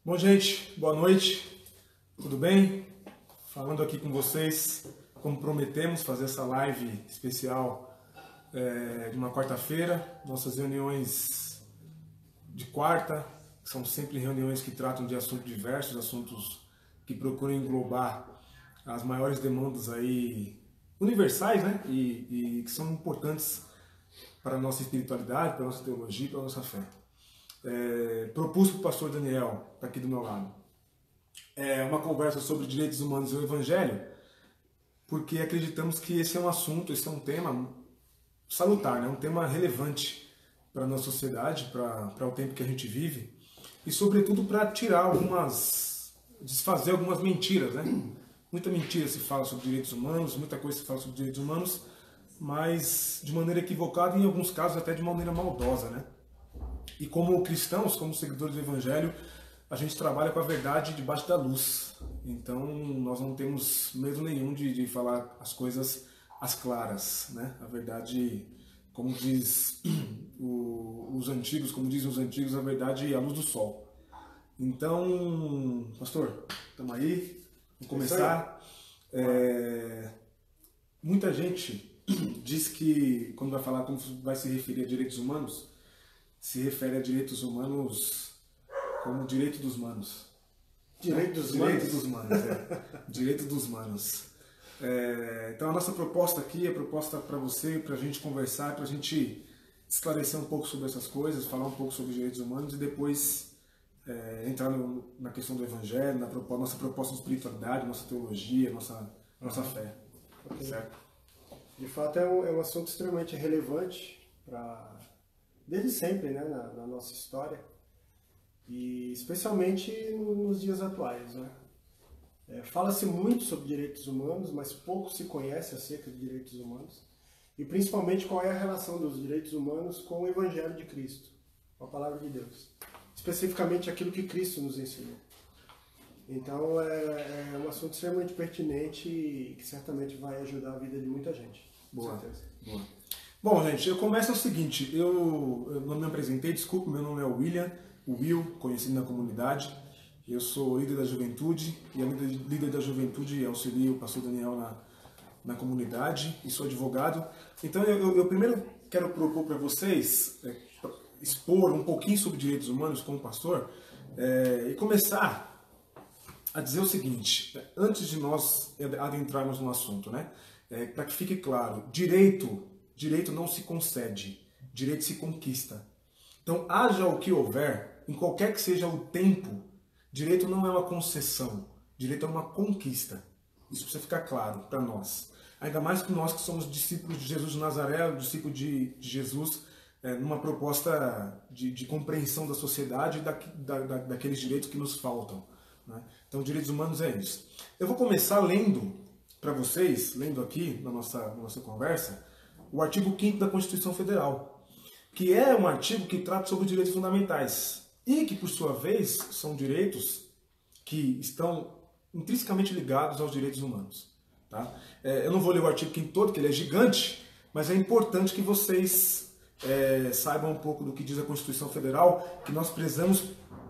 Bom, gente, boa noite, tudo bem? Falando aqui com vocês, como prometemos, fazer essa live especial de uma quarta-feira. Nossas reuniões de quarta são sempre reuniões que tratam de assuntos diversos, assuntos que procuram englobar as maiores demandas aí universais, né? E que são importantes para a nossa espiritualidade, para a nossa teologia, para a nossa fé. Propus para o pastor Daniel, está aqui do meu lado, uma conversa sobre direitos humanos e o Evangelho, porque acreditamos que esse é um assunto, esse é um tema salutar, né? Um tema relevante para a nossa sociedade, para o tempo que a gente vive, e sobretudo para desfazer algumas mentiras, né? Muita mentira se fala sobre direitos humanos, muita coisa se fala sobre direitos humanos, mas de maneira equivocada e em alguns casos até de maneira maldosa, né? E como cristãos, como seguidores do Evangelho, a gente trabalha com a verdade debaixo da luz. Então, nós não temos medo nenhum de falar as coisas às claras, né? A verdade, como diz os antigos, a verdade é a luz do sol. Então, pastor, estamos aí, vamos começar. Muita gente diz que, quando vai falar como vai se referir a direitos humanos, se refere a direitos humanos como direito dos manos. Direito dos manos, direito dos manos. Então a nossa proposta aqui é proposta para você, para a gente conversar, para a gente esclarecer um pouco sobre essas coisas, falar um pouco sobre direitos humanos e depois entrar na questão do Evangelho, na nossa proposta de espiritualidade, nossa teologia, nossa fé. Okay. Certo? De fato é um assunto extremamente relevante desde sempre, né, na nossa história, e especialmente nos dias atuais, né? Fala-se muito sobre direitos humanos, mas pouco se conhece acerca de direitos humanos, e principalmente qual é a relação dos direitos humanos com o Evangelho de Cristo, com a Palavra de Deus, especificamente aquilo que Cristo nos ensinou. Então é um assunto extremamente pertinente e que certamente vai ajudar a vida de muita gente. Boa, com certeza. boa. Bom, gente, eu começo o seguinte, eu não me apresentei, desculpa, meu nome é Will, conhecido na comunidade. Eu sou líder da juventude e a líder da juventude auxilia o pastor Daniel na comunidade e sou advogado. Então eu primeiro quero propor para vocês expor um pouquinho sobre direitos humanos como pastor e começar a dizer o seguinte, antes de nós adentrarmos no assunto, né? Para que fique claro, direito não se concede, direito se conquista. Então, haja o que houver, em qualquer que seja o tempo, direito não é uma concessão, direito é uma conquista. Isso precisa ficar claro para nós. Ainda mais que nós que somos discípulos de Jesus de Nazaré, discípulos de Jesus, numa proposta de compreensão da sociedade e daqueles direitos que nos faltam, né? Então, direitos humanos é isso. Eu vou começar lendo para vocês, lendo aqui na nossa conversa, o artigo 5º da Constituição Federal, que é um artigo que trata sobre direitos fundamentais e que, por sua vez, são direitos que estão intrinsecamente ligados aos direitos humanos. Tá? Eu não vou ler o artigo 5º todo, porque ele é gigante, mas é importante que vocês saibam um pouco do que diz a Constituição Federal, que nós prezamos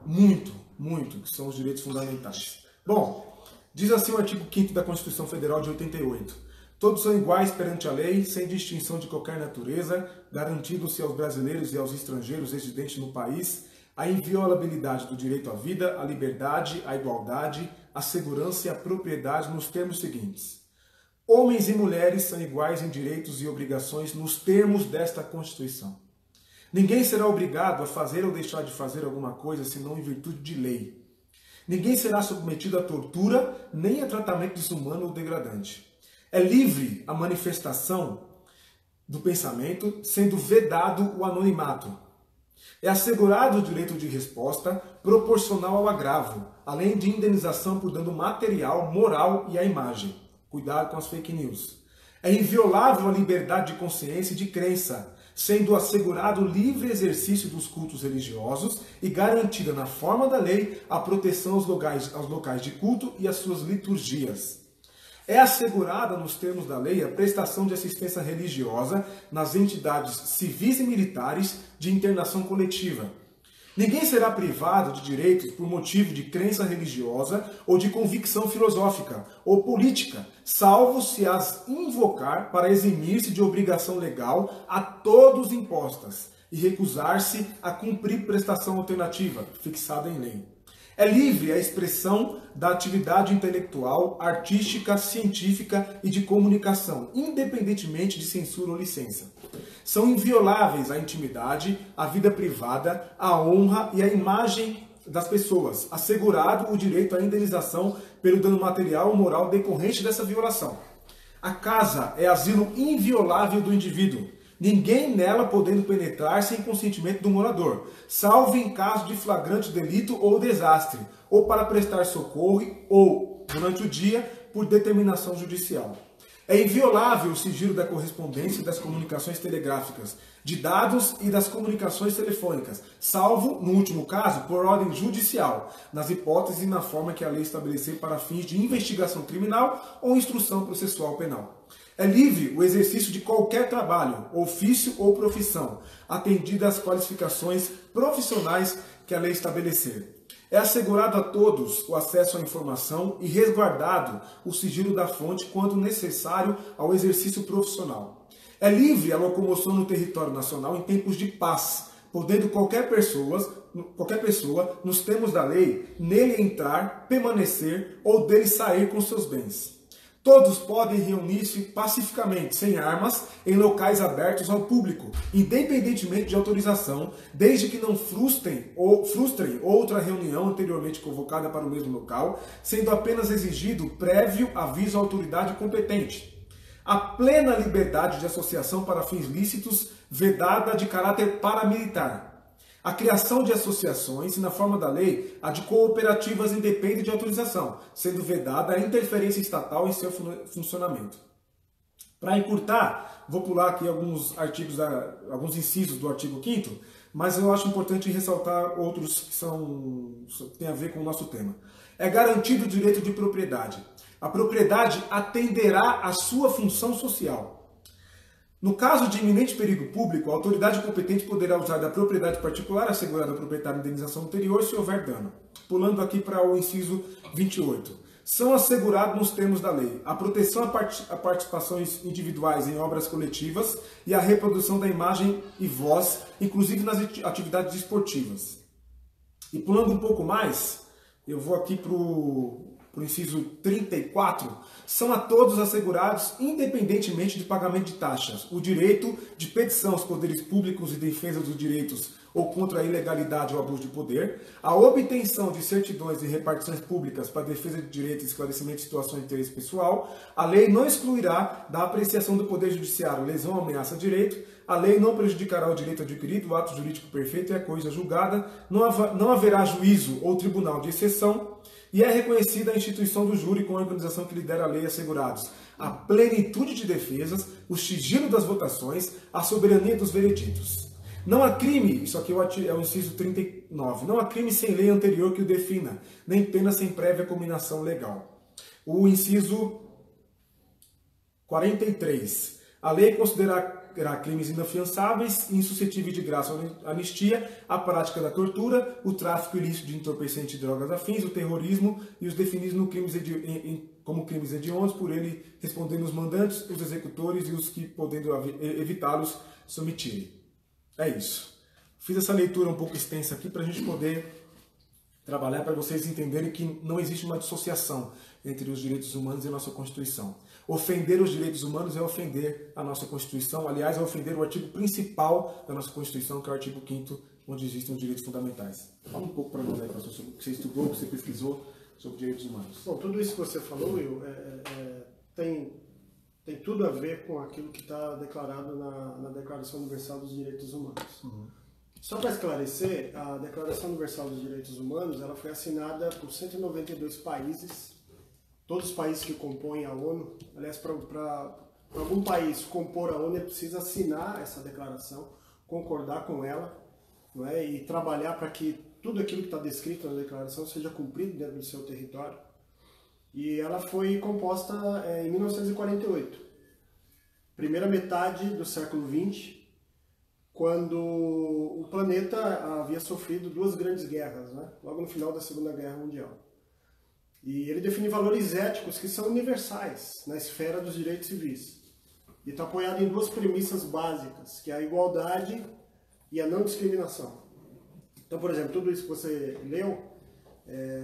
muito, muito, que são os direitos fundamentais. Bom, diz assim o artigo 5º da Constituição Federal de 88. Todos são iguais perante a lei, sem distinção de qualquer natureza, garantindo-se aos brasileiros e aos estrangeiros residentes no país a inviolabilidade do direito à vida, à liberdade, à igualdade, à segurança e à propriedade nos termos seguintes. Homens e mulheres são iguais em direitos e obrigações nos termos desta Constituição. Ninguém será obrigado a fazer ou deixar de fazer alguma coisa senão em virtude de lei. Ninguém será submetido a tortura nem a tratamento desumano ou degradante. É livre a manifestação do pensamento, sendo vedado o anonimato. É assegurado o direito de resposta proporcional ao agravo, além de indenização por dano material, moral e à imagem. Cuidado com as fake news. É inviolável a liberdade de consciência e de crença, sendo assegurado o livre exercício dos cultos religiosos e garantida na forma da lei a proteção aos locais de culto e às suas liturgias. É assegurada, nos termos da lei, a prestação de assistência religiosa nas entidades civis e militares de internação coletiva. Ninguém será privado de direitos por motivo de crença religiosa ou de convicção filosófica ou política, salvo se as invocar para eximir-se de obrigação legal a todos impostas e recusar-se a cumprir prestação alternativa, fixada em lei. É livre a expressão da atividade intelectual, artística, científica e de comunicação, independentemente de censura ou licença. São invioláveis a intimidade, a vida privada, a honra e a imagem das pessoas, assegurado o direito à indenização pelo dano material ou moral decorrente dessa violação. A casa é asilo inviolável do indivíduo, ninguém nela podendo penetrar sem consentimento do morador, salvo em caso de flagrante delito ou desastre, ou para prestar socorro, ou, durante o dia, por determinação judicial. É inviolável o sigilo da correspondência e das comunicações telegráficas, de dados e das comunicações telefônicas, salvo, no último caso, por ordem judicial, nas hipóteses e na forma que a lei estabelecer para fins de investigação criminal ou instrução processual penal. É livre o exercício de qualquer trabalho, ofício ou profissão, atendidas as qualificações profissionais que a lei estabelecer. É assegurado a todos o acesso à informação e resguardado o sigilo da fonte quando necessário ao exercício profissional. É livre a locomoção no território nacional em tempos de paz, podendo qualquer pessoa, nos termos da lei, nele entrar, permanecer ou dele sair com seus bens. Todos podem reunir-se pacificamente, sem armas, em locais abertos ao público, independentemente de autorização, desde que não frustrem outra reunião anteriormente convocada para o mesmo local, sendo apenas exigido prévio aviso à autoridade competente. A plena liberdade de associação para fins lícitos, vedada de caráter paramilitar. A criação de associações, e na forma da lei, a de cooperativas independe de autorização, sendo vedada a interferência estatal em seu funcionamento. Para encurtar, vou pular aqui alguns incisos do artigo 5º, mas eu acho importante ressaltar outros que têm a ver com o nosso tema. É garantido o direito de propriedade. A propriedade atenderá à sua função social. No caso de iminente perigo público, a autoridade competente poderá usar da propriedade particular assegurada ao proprietário de indenização anterior se houver dano. Pulando aqui para o inciso 28. São assegurados nos termos da lei a proteção a participações individuais em obras coletivas e a reprodução da imagem e voz, inclusive nas atividades esportivas. E pulando um pouco mais, eu vou aqui para o inciso 34, são a todos assegurados, independentemente de pagamento de taxas, o direito de petição aos poderes públicos e defesa dos direitos ou contra a ilegalidade ou abuso de poder, a obtenção de certidões e repartições públicas para defesa de direitos e esclarecimento de situações de interesse pessoal. A lei não excluirá da apreciação do Poder Judiciário lesão ou ameaça a direito. A lei não prejudicará o direito adquirido, o ato jurídico perfeito e a coisa julgada. Não haverá juízo ou tribunal de exceção. E é reconhecida a instituição do júri com a organização que lidera a lei assegurados a plenitude de defesas, o sigilo das votações, a soberania dos vereditos. Não há crime, isso aqui é o inciso 39, não há crime sem lei anterior que o defina, nem pena sem prévia combinação legal. O inciso 43, a lei considerará crimes inafiançáveis e insuscetíveis de graça ou anistia a prática da tortura, o tráfico ilícito de entorpecentes e drogas afins, o terrorismo e os definidos no como crimes hediondos, por ele respondendo os mandantes, os executores e os que, podendo evitá-los, se omitirem. É isso. Fiz essa leitura um pouco extensa aqui para a gente poder trabalhar, para vocês entenderem que não existe uma dissociação entre os direitos humanos e a nossa Constituição. Ofender os direitos humanos é ofender a nossa Constituição, aliás, é ofender o artigo principal da nossa Constituição, que é o artigo 5º, onde existem os direitos fundamentais. Fala um pouco para nós aí, professor, sobre o que você estudou, o que você pesquisou sobre direitos humanos. Bom, tudo isso que você falou, Will, tem tudo a ver com aquilo que está declarado na Declaração Universal dos Direitos Humanos. Uhum. Só para esclarecer, a Declaração Universal dos Direitos Humanos ela foi assinada por 192 países, todos os países que compõem a ONU. Aliás, para algum país compor a ONU, ele precisa assinar essa declaração, concordar com ela, não é? E trabalhar para que tudo aquilo que está descrito na declaração seja cumprido dentro do seu território. E ela foi composta em 1948, primeira metade do século XX, quando o planeta havia sofrido duas grandes guerras, né? Logo no final da Segunda Guerra Mundial. E ele define valores éticos que são universais na esfera dos direitos civis. E está apoiado em duas premissas básicas, que é a igualdade e a não discriminação. Então, por exemplo, tudo isso que você leu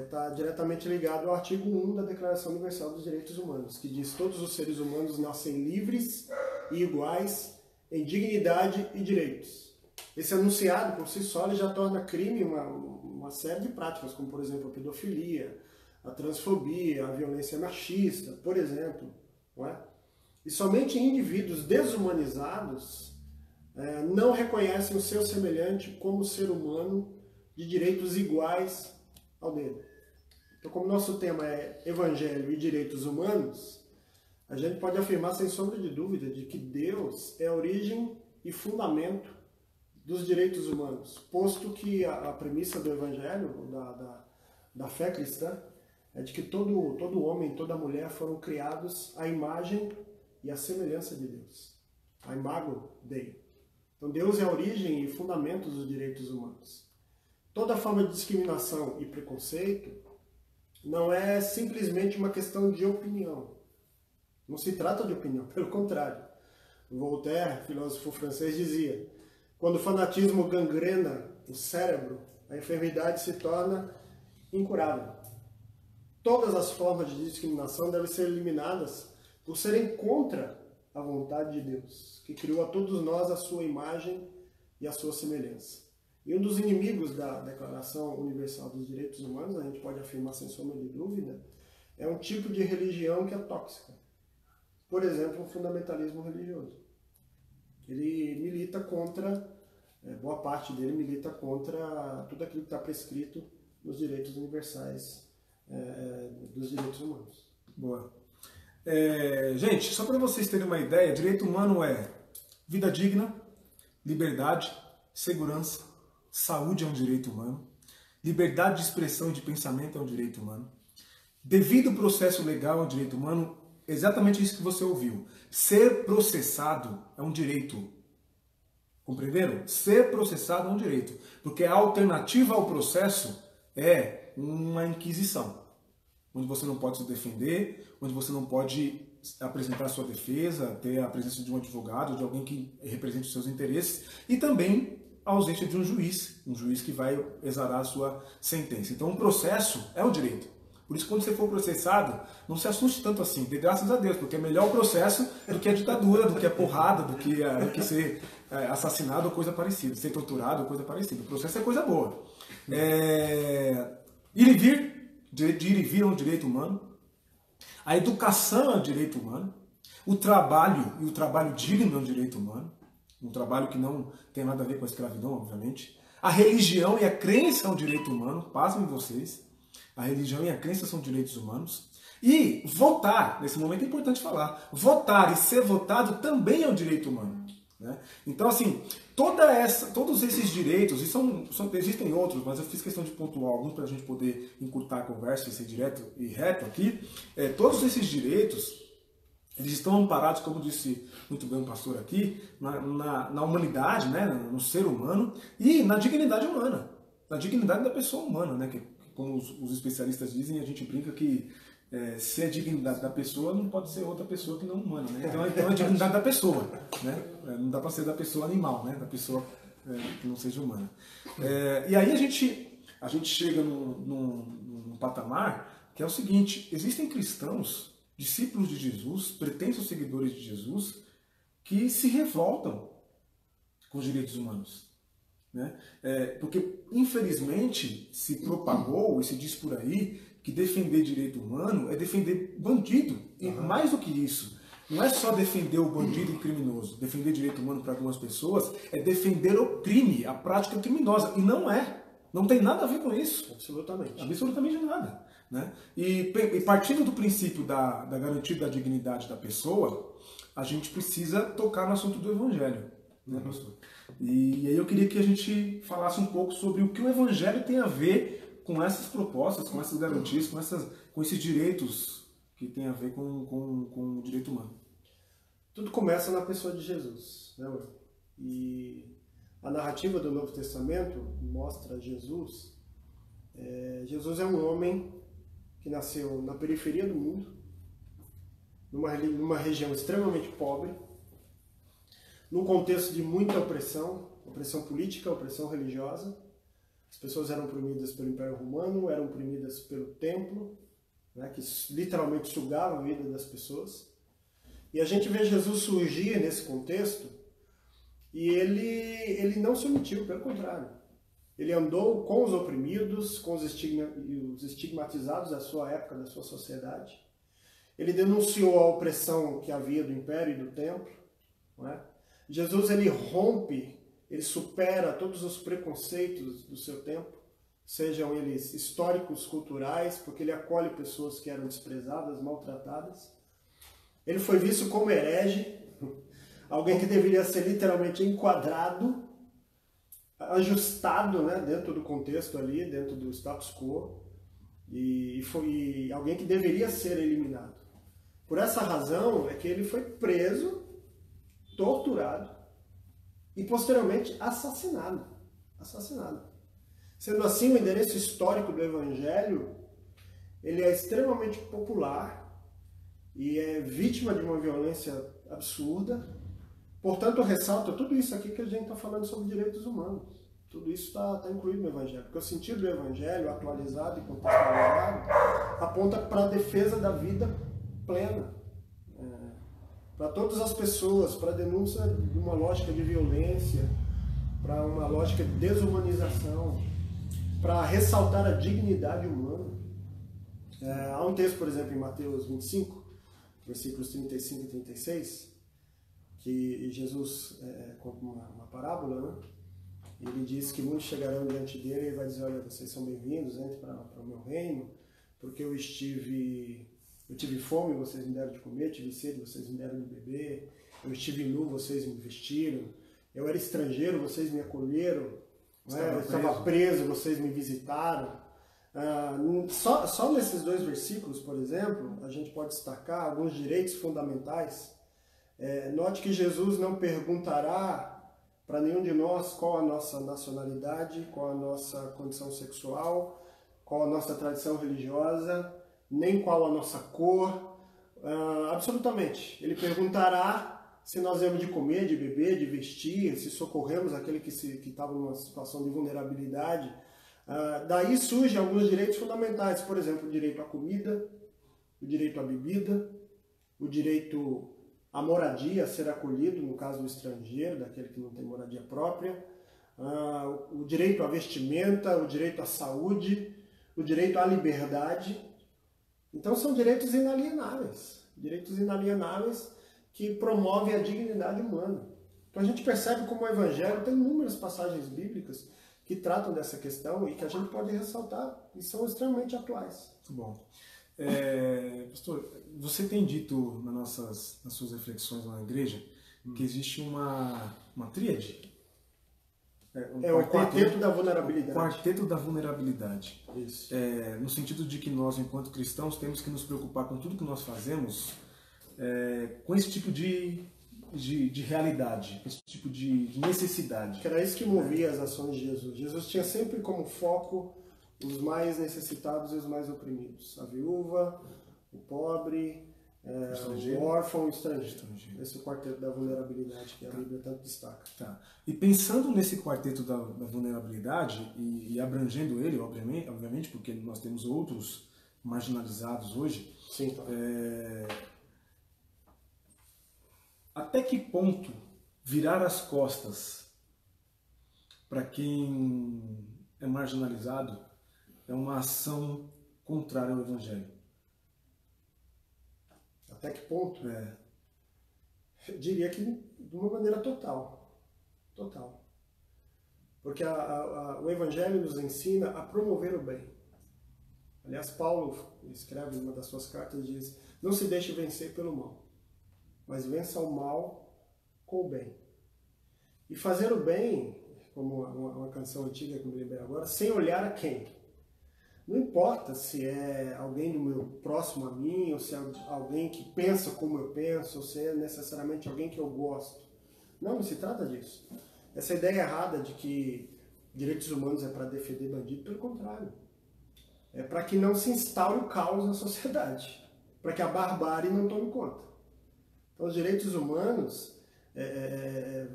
está diretamente ligado ao artigo 1 da Declaração Universal dos Direitos Humanos, que diz que todos os seres humanos nascem livres e iguais em dignidade e direitos. Esse enunciado, por si só, ele já torna crime uma série de práticas, como, por exemplo, a pedofilia, a transfobia, a violência machista, por exemplo. Não é? E somente indivíduos desumanizados não reconhecem o seu semelhante como ser humano de direitos iguais ao dele. Então, como nosso tema é Evangelho e Direitos Humanos, a gente pode afirmar sem sombra de dúvida de que Deus é a origem e fundamento dos direitos humanos, posto que a premissa do Evangelho, da fé cristã, é de que todo homem e toda mulher foram criados à imagem e à semelhança de Deus. A imago Dei. Então Deus é a origem e fundamento dos direitos humanos. Toda forma de discriminação e preconceito não é simplesmente uma questão de opinião. Não se trata de opinião, pelo contrário. Voltaire, filósofo francês, dizia: quando o fanatismo gangrena o cérebro, a enfermidade se torna incurável. Todas as formas de discriminação devem ser eliminadas por serem contra a vontade de Deus, que criou a todos nós a sua imagem e a sua semelhança. E um dos inimigos da Declaração Universal dos Direitos Humanos, a gente pode afirmar sem sombra de dúvida, é um tipo de religião que é tóxica. Por exemplo, o fundamentalismo religioso. Ele milita contra, boa parte dele milita contra tudo aquilo que está prescrito nos direitos universais dos direitos humanos. Boa. Gente, só para vocês terem uma ideia, direito humano é vida digna, liberdade, segurança, saúde é um direito humano, liberdade de expressão e de pensamento é um direito humano, devido processo legal é um direito humano, exatamente isso que você ouviu. Ser processado é um direito. Compreenderam? Ser processado é um direito, porque a alternativa ao processo é uma inquisição, onde você não pode se defender, onde você não pode apresentar sua defesa, ter a presença de um advogado, de alguém que represente os seus interesses, e também a ausência de um juiz que vai exarar a sua sentença. Então, um processo é um direito. Por isso, quando você for processado, não se assuste tanto assim, dê graças a Deus, porque é melhor o processo do que a ditadura, do que a porrada, do que ser assassinado ou coisa parecida, ser torturado ou coisa parecida. O processo é coisa boa. Ir e vir, de ir e vir é um direito humano. A educação é um direito humano. O trabalho e o trabalho digno é um direito humano. Um trabalho que não tem nada a ver com a escravidão, obviamente. A religião e a crença é um direito humano. Pasmem vocês. A religião e a crença são direitos humanos. E votar, nesse momento é importante falar, votar e ser votado também é um direito humano. Né? Então, assim, todos esses direitos, e existem outros, mas eu fiz questão de pontuar alguns para a gente poder encurtar a conversa e ser direto e reto aqui. Todos esses direitos, eles estão amparados, como disse muito bem o pastor aqui, na humanidade, né? No ser humano e na dignidade humana, na dignidade da pessoa humana, né? Que, como os especialistas dizem, a gente brinca que se a dignidade da pessoa não pode ser outra pessoa que não humana, né? Então é a dignidade da pessoa, né? Não dá para ser da pessoa animal, né? Da pessoa que não seja humana. E aí a gente chega num patamar que é o seguinte: existem cristãos, discípulos de Jesus, pretensos seguidores de Jesus, que se revoltam com os direitos humanos. Né? Porque, infelizmente, se propagou e se diz por aí que defender direito humano é defender bandido. E mais do que isso, não é só defender o bandido e o criminoso. Defender direito humano para algumas pessoas é defender o crime, a prática criminosa. E não é. Não tem nada a ver com isso. Absolutamente. Absolutamente nada. Né? E partindo do princípio da garantia da dignidade da pessoa, a gente precisa tocar no assunto do Evangelho. Né, pastor? E aí eu queria que a gente falasse um pouco sobre o que o Evangelho tem a ver com essas propostas, com essas garantias, com esses direitos que tem a ver com o direito humano. Tudo começa na pessoa de Jesus, né, Will? E a narrativa do Novo Testamento mostra Jesus. Jesus é um homem que nasceu na periferia do mundo, numa região extremamente pobre, num contexto de muita opressão política, opressão religiosa. As pessoas eram oprimidas pelo Império Romano, eram oprimidas pelo templo, né, que literalmente sugava a vida das pessoas. E a gente vê Jesus surgir nesse contexto e ele não se omitiu, pelo contrário. Ele andou com os oprimidos, com os estigmatizados da sua época, da sua sociedade. Ele denunciou a opressão que havia do Império e do Templo. Não é? Jesus, ele rompe, ele supera todos os preconceitos do seu tempo, sejam eles históricos, culturais, porque ele acolhe pessoas que eram desprezadas, maltratadas. Ele foi visto como herege, alguém que deveria ser literalmente enquadrado, ajustado, né, dentro do contexto ali, dentro do status quo, e foi alguém que deveria ser eliminado. Por essa razão é que ele foi preso, torturado e posteriormente assassinado. Sendo assim, o endereço histórico do Evangelho, ele é extremamente popular e é vítima de uma violência absurda. Portanto, ressalta tudo isso aqui que a gente está falando sobre direitos humanos. Tudo isso está incluído no Evangelho. Porque o sentido do Evangelho, atualizado e contextualizado, aponta para a defesa da vida plena. Para todas as pessoas, para a denúncia de uma lógica de violência, para uma lógica de desumanização, para ressaltar a dignidade humana. Há um texto, por exemplo, em Mateus 25, versículos 35 e 36, que Jesus conta uma parábola, né? Ele diz que muitos chegarão diante dele e vai dizer: olha, vocês são bem-vindos, entre para o meu reino, porque eu tive fome, vocês me deram de comer, tive sede, vocês me deram de beber, eu estive nu, vocês me vestiram, eu era estrangeiro, vocês me acolheram, eu estava preso, vocês me visitaram. Só nesses dois versículos, por exemplo, a gente pode destacar alguns direitos fundamentais. Note que Jesus não perguntará para nenhum de nós qual a nossa nacionalidade, qual a nossa condição sexual, qual a nossa tradição religiosa, nem qual a nossa cor, absolutamente. Ele perguntará se nós temos de comer, de beber, de vestir, se socorremos aquele que estava numa situação de vulnerabilidade. Daí surgem alguns direitos fundamentais, por exemplo, o direito à comida, o direito à bebida, o direito à moradia, a ser acolhido, no caso do estrangeiro, daquele que não tem moradia própria, o direito à vestimenta, o direito à saúde, o direito à liberdade. Então são direitos inalienáveis que promovem a dignidade humana. Então a gente percebe como o Evangelho tem inúmeras passagens bíblicas que tratam dessa questão e que a gente pode ressaltar e são extremamente atuais. Muito bom. Pastor, você tem dito nas suas reflexões lá na igreja que existe uma tríade. O quarteto da vulnerabilidade. O quarteto da vulnerabilidade. Isso. No sentido de que nós, enquanto cristãos, temos que nos preocupar com tudo que nós fazemos com esse tipo de realidade, com esse tipo de necessidade. Que era isso que movia as ações de Jesus. Jesus tinha sempre como foco os mais necessitados e os mais oprimidos. A viúva, o pobre, o órfão e o estrangeiro. Esse é o quarteto da vulnerabilidade que a Bíblia tanto destaca. Tá. E pensando nesse quarteto da vulnerabilidade e abrangendo ele, obviamente, porque nós temos outros marginalizados hoje. Sim, tá. Até que ponto virar as costas para quem é marginalizado é uma ação contrária ao Evangelho? Até que ponto? Eu diria que de uma maneira total. Total. Porque o Evangelho nos ensina a promover o bem. Aliás, Paulo escreve em uma das suas cartas e diz: não se deixe vencer pelo mal, mas vença o mal com o bem. E fazer o bem, como uma canção antiga que eu me lembrei agora, sem olhar a quem. Não importa se é alguém do meu próximo a mim, ou se é alguém que pensa como eu penso, ou se é necessariamente alguém que eu gosto. Não se trata disso. essa ideia errada de que direitos humanos é para defender bandido, pelo contrário. É para que não se instaure o caos na sociedade, para que a barbárie não tome conta. Então, os direitos humanos,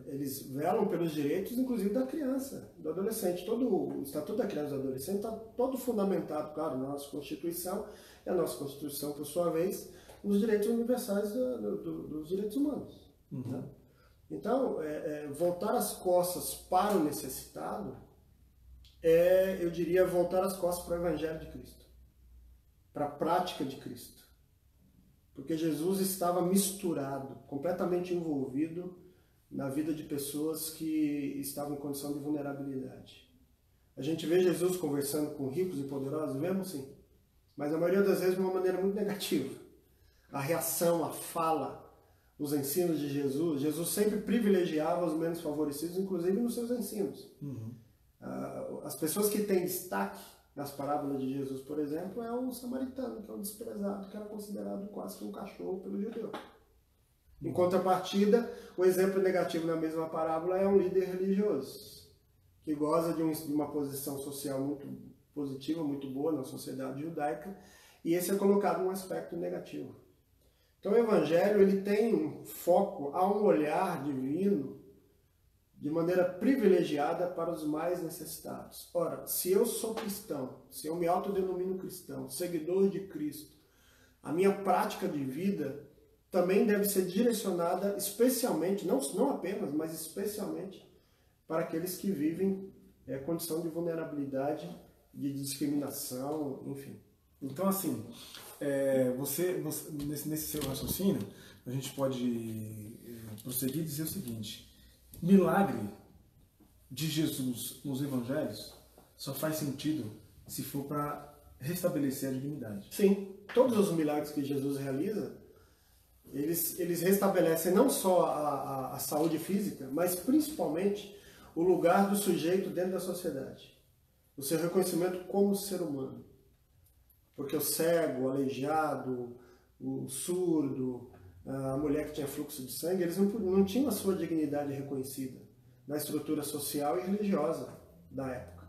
eles velam pelos direitos, inclusive, da criança, do adolescente. O Estatuto da Criança e do Adolescente está todo fundamentado, claro, na nossa Constituição, e a nossa Constituição, por sua vez, nos direitos universais dos direitos humanos. Uhum. Né? Então, voltar as costas para o necessitado eu diria, voltar as costas para o Evangelho de Cristo, para a prática de Cristo. Porque Jesus estava misturado, completamente envolvido na vida de pessoas que estavam em condição de vulnerabilidade. A gente vê Jesus conversando com ricos e poderosos, vemos sim, mas a maioria das vezes de uma maneira muito negativa. A reação, a fala, os ensinos de Jesus, Jesus sempre privilegiava os menos favorecidos, inclusive nos seus ensinos. Uhum. As pessoas que têm destaque nas parábolas de Jesus, por exemplo, é o samaritano, que é um desprezado, que era considerado quase que um cachorro pelo judeu. Em contrapartida, o exemplo negativo na mesma parábola é um líder religioso, que goza de uma posição social muito positiva, muito boa na sociedade judaica, e esse é colocado num aspecto negativo. Então o Evangelho ele tem um foco a um olhar divino de maneira privilegiada para os mais necessitados. Ora, se eu sou cristão, se eu me autodenomino cristão, seguidor de Cristo, a minha prática de vida também deve ser direcionada especialmente, não apenas, mas especialmente para aqueles que vivem condição de vulnerabilidade, de discriminação, enfim. Então, assim, nesse seu raciocínio, a gente pode prosseguir e dizer o seguinte: milagre de Jesus nos evangelhos só faz sentido se for para restabelecer a dignidade. Sim, todos os milagres que Jesus realiza, eles restabelecem não só a saúde física, mas principalmente o lugar do sujeito dentro da sociedade. O seu reconhecimento como ser humano. Porque o cego, o aleijado, o surdo, a mulher que tinha fluxo de sangue, eles não tinham a sua dignidade reconhecida na estrutura social e religiosa da época.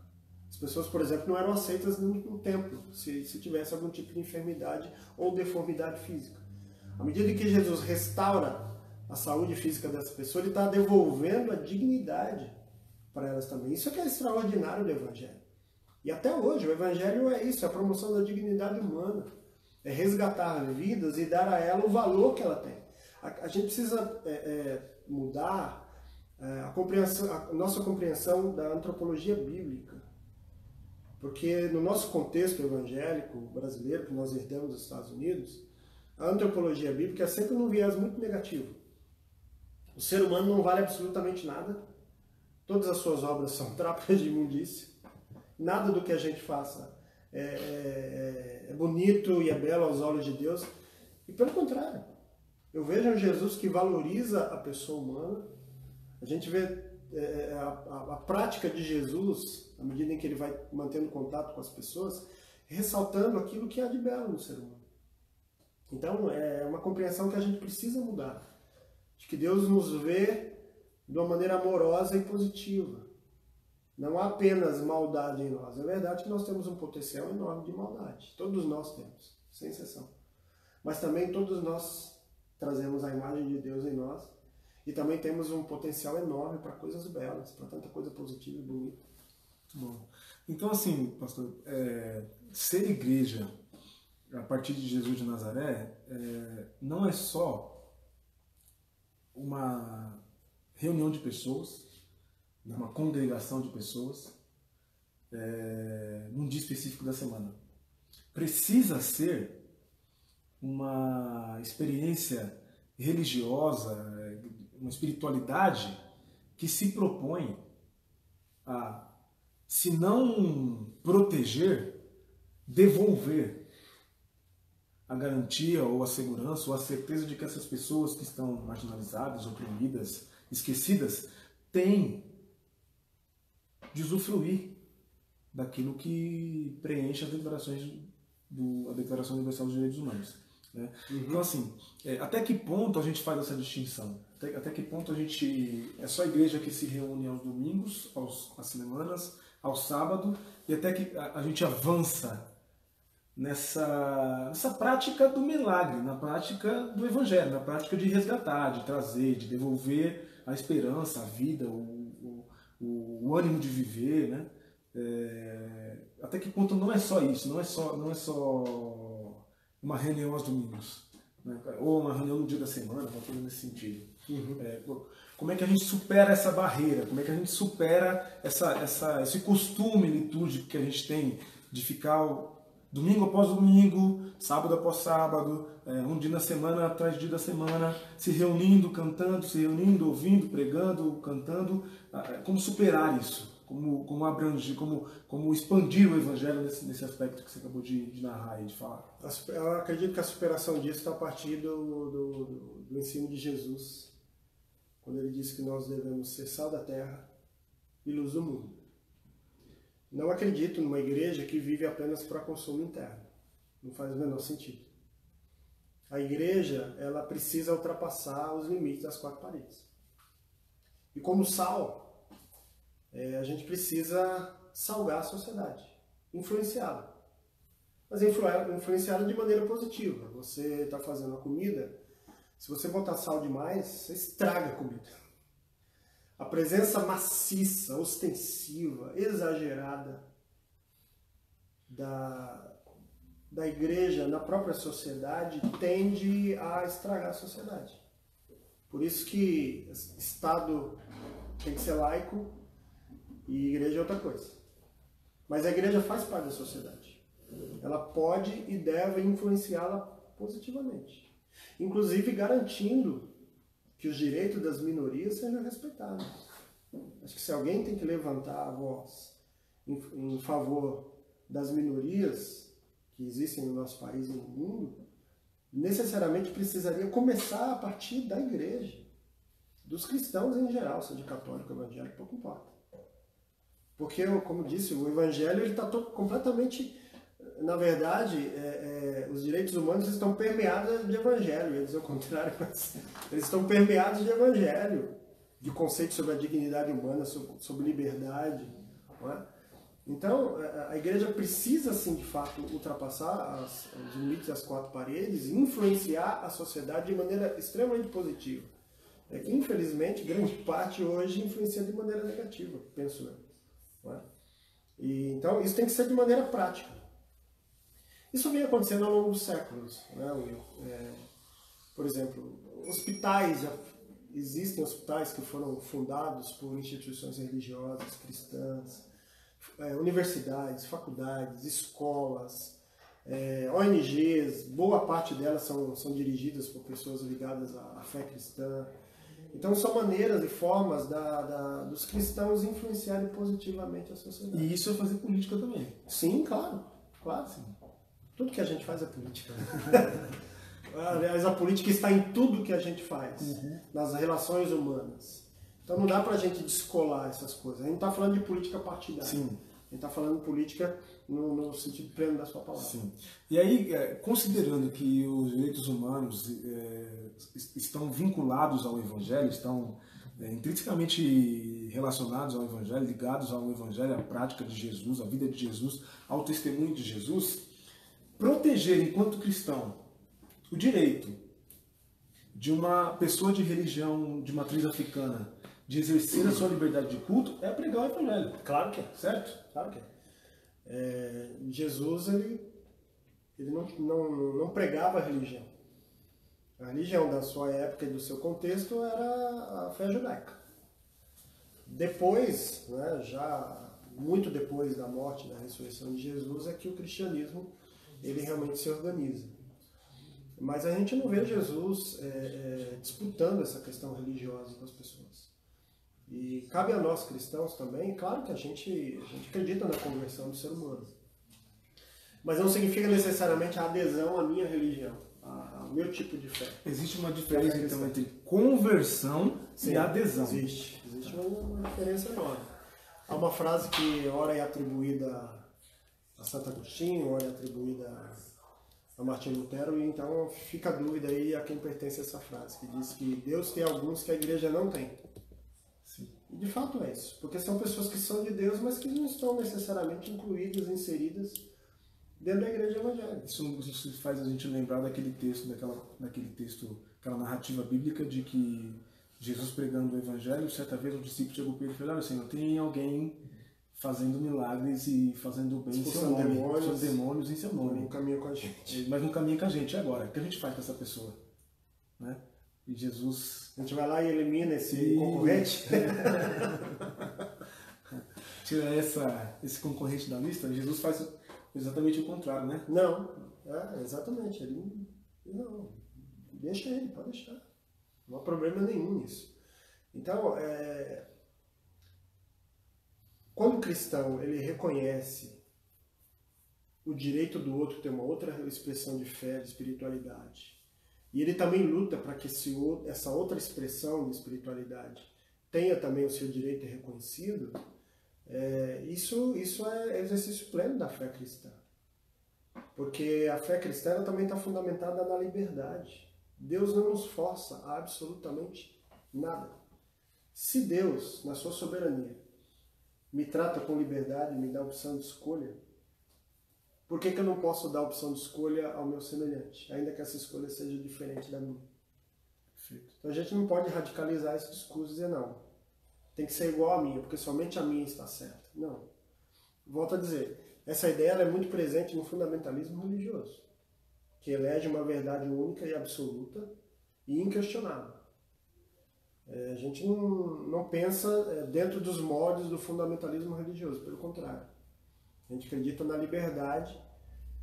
As pessoas, por exemplo, não eram aceitas no templo se tivesse algum tipo de enfermidade ou deformidade física. À medida que Jesus restaura a saúde física dessa pessoa, ele está devolvendo a dignidade para elas também. Isso é que é extraordinário do Evangelho. E até hoje o Evangelho é isso, é a promoção da dignidade humana. É resgatar vidas e dar a ela o valor que ela tem. A gente precisa mudar a nossa compreensão da antropologia bíblica. Porque no nosso contexto evangélico brasileiro, que nós herdamos dos Estados Unidos, a antropologia bíblica é sempre num viés muito negativo. O ser humano não vale absolutamente nada. Todas as suas obras são trapos de imundícia. Nada do que a gente faça é bonito e é belo aos olhos de Deus. E pelo contrário, eu vejo um Jesus que valoriza a pessoa humana. A gente vê a prática de Jesus, à medida em que ele vai mantendo contato com as pessoas, ressaltando aquilo que há de belo no ser humano. Então, é uma compreensão que a gente precisa mudar. De que Deus nos vê de uma maneira amorosa e positiva. Não há apenas maldade em nós. É verdade que nós temos um potencial enorme de maldade. Todos nós temos, sem exceção. Mas também todos nós trazemos a imagem de Deus em nós. E também temos um potencial enorme para coisas belas, para tanta coisa positiva e bonita. Muito bom. Então, assim, pastor, ser igreja a partir de Jesus de Nazaré não é só uma reunião de pessoas, uma congregação de pessoas, num dia específico da semana. Precisa ser uma experiência religiosa, uma espiritualidade que se propõe a, se não proteger, devolver a garantia ou a segurança ou a certeza de que essas pessoas que estão marginalizadas, oprimidas, esquecidas, têm de usufruir daquilo que preenche as declarações a Declaração Universal dos Direitos Humanos. Né? Então, assim, até que ponto a gente faz essa distinção? Até que ponto a gente... É só a igreja que se reúne aos domingos, às semanas, ao sábado, e até que a gente avança nessa prática do milagre, na prática do evangelho, na prática de resgatar, de trazer, de devolver a esperança, a vida, o ânimo de viver, né? Até que ponto não é só isso, não é só uma reunião aos domingos, né? Ou uma reunião no dia da semana, uma coisa nesse sentido. Como é que a gente supera essa barreira? Como é que a gente supera esse costume litúrgico que a gente tem de ficar domingo após domingo, sábado após sábado, um dia na semana atrás de dia da semana, se reunindo, cantando, se reunindo, ouvindo, pregando, cantando? Como superar isso? Como abranger, como expandir o evangelho nesse aspecto que você acabou de narrar e de falar? Eu acredito que a superação disso está a partir do ensino de Jesus, quando ele disse que nós devemos ser sal da terra e luz do mundo. Não acredito numa igreja que vive apenas para consumo interno. Não faz o menor sentido. A igreja, ela precisa ultrapassar os limites das quatro paredes. E como sal, a gente precisa salgar a sociedade, influenciá-la. Mas influenciá-la de maneira positiva. Você está fazendo a comida, se você botar sal demais, você estraga a comida. A presença maciça, ostensiva, exagerada da igreja na própria sociedade tende a estragar a sociedade. Por isso que Estado tem que ser laico e igreja é outra coisa. Mas a igreja faz parte da sociedade. Ela pode e deve influenciá-la positivamente. Inclusive garantindo que os direitos das minorias sejam respeitados. Acho que se alguém tem que levantar a voz em favor das minorias que existem no nosso país e no mundo, necessariamente precisaria começar a partir da igreja, dos cristãos em geral, seja católico, evangélico, pouco importa. Porque, como disse, o evangelho está completamente... Na verdade, os direitos humanos estão permeados de evangelho, eles ao contrário, mas eles estão permeados de evangelho, de conceitos sobre a dignidade humana, sobre liberdade. Não é? Então, a igreja precisa, sim, de fato, ultrapassar os limites das quatro paredes e influenciar a sociedade de maneira extremamente positiva. É que, infelizmente, grande parte hoje influencia de maneira negativa, penso eu. Não é? Então, isso tem que ser de maneira prática. Isso vem acontecendo ao longo dos séculos, né, Will? Por exemplo, hospitais, existem hospitais que foram fundados por instituições religiosas, cristãs, universidades, faculdades, escolas, ONGs, boa parte delas são dirigidas por pessoas ligadas à fé cristã. Então são maneiras e formas dos cristãos influenciarem positivamente a sociedade. E isso é fazer política também. Sim, claro, claro. Sim. Tudo que a gente faz é política. Aliás, a política está em tudo que a gente faz, nas relações humanas. Então não dá pra gente descolar essas coisas. A gente não está falando de política partidária. Sim. A gente está falando de política no sentido pleno da sua palavra. Sim. E aí, considerando que os direitos humanos estão vinculados ao Evangelho, estão intrinsecamente relacionados ao Evangelho, ligados ao Evangelho, à prática de Jesus, à vida de Jesus, ao testemunho de Jesus, proteger, enquanto cristão, o direito de uma pessoa de religião de matriz africana de exercer a sua liberdade de culto é pregar o Evangelho. Claro que é. Certo? Claro que é. Jesus, ele não pregava a religião. A religião da sua época e do seu contexto era a fé judaica. Depois, né, já muito depois da morte e da ressurreição de Jesus, é que o cristianismo ele realmente se organiza. Mas a gente não vê Jesus disputando essa questão religiosa com as pessoas. E cabe a nós cristãos também, claro que a gente acredita na conversão do ser humano. Mas não significa necessariamente a adesão à minha religião, ao meu tipo de fé. Existe uma diferença então entre conversão e adesão. Existe uma diferença enorme. Há uma frase que ora é atribuída a Santo Agostinho, ora é atribuída a Martinho Lutero, e então fica a dúvida aí a quem pertence essa frase, que diz que Deus tem alguns que a igreja não tem. Sim. E de fato é isso, porque são pessoas que são de Deus, mas que não estão necessariamente incluídas, inseridas dentro da igreja evangélica. Isso faz a gente lembrar daquele texto, aquela narrativa bíblica de que Jesus pregando o evangelho, certa vez um discípulo chegou para ele e falou: olha, Senhor, tem alguém fazendo milagres e fazendo bem em seu nome, expulsando demônios em seu nome. Não caminha com a gente. Mas não caminha com a gente. E agora? O que a gente faz com essa pessoa? Né? E Jesus... A gente vai lá e elimina esse concorrente? Tira esse concorrente da lista. Jesus faz exatamente o contrário, né? Não, exatamente. Ele não, deixa ele, pode deixar. Não há problema nenhum nisso. Então, quando o cristão ele reconhece o direito do outro ter uma outra expressão de fé, de espiritualidade, e ele também luta para que essa outra expressão de espiritualidade tenha também o seu direito reconhecido, isso é exercício pleno da fé cristã. Porque a fé cristã ela também está fundamentada na liberdade. Deus não nos força a absolutamente nada. Se Deus, na sua soberania, me trata com liberdade, me dá opção de escolha, por que eu não posso dar opção de escolha ao meu semelhante, ainda que essa escolha seja diferente da minha? Perfeito. Então a gente não pode radicalizar esse discurso e dizer não, tem que ser igual a minha, porque somente a minha está certa. Não. Volto a dizer, essa ideia é muito presente no fundamentalismo religioso, que elege uma verdade única e absoluta e inquestionável. A gente não pensa dentro dos moldes do fundamentalismo religioso, pelo contrário. A gente acredita na liberdade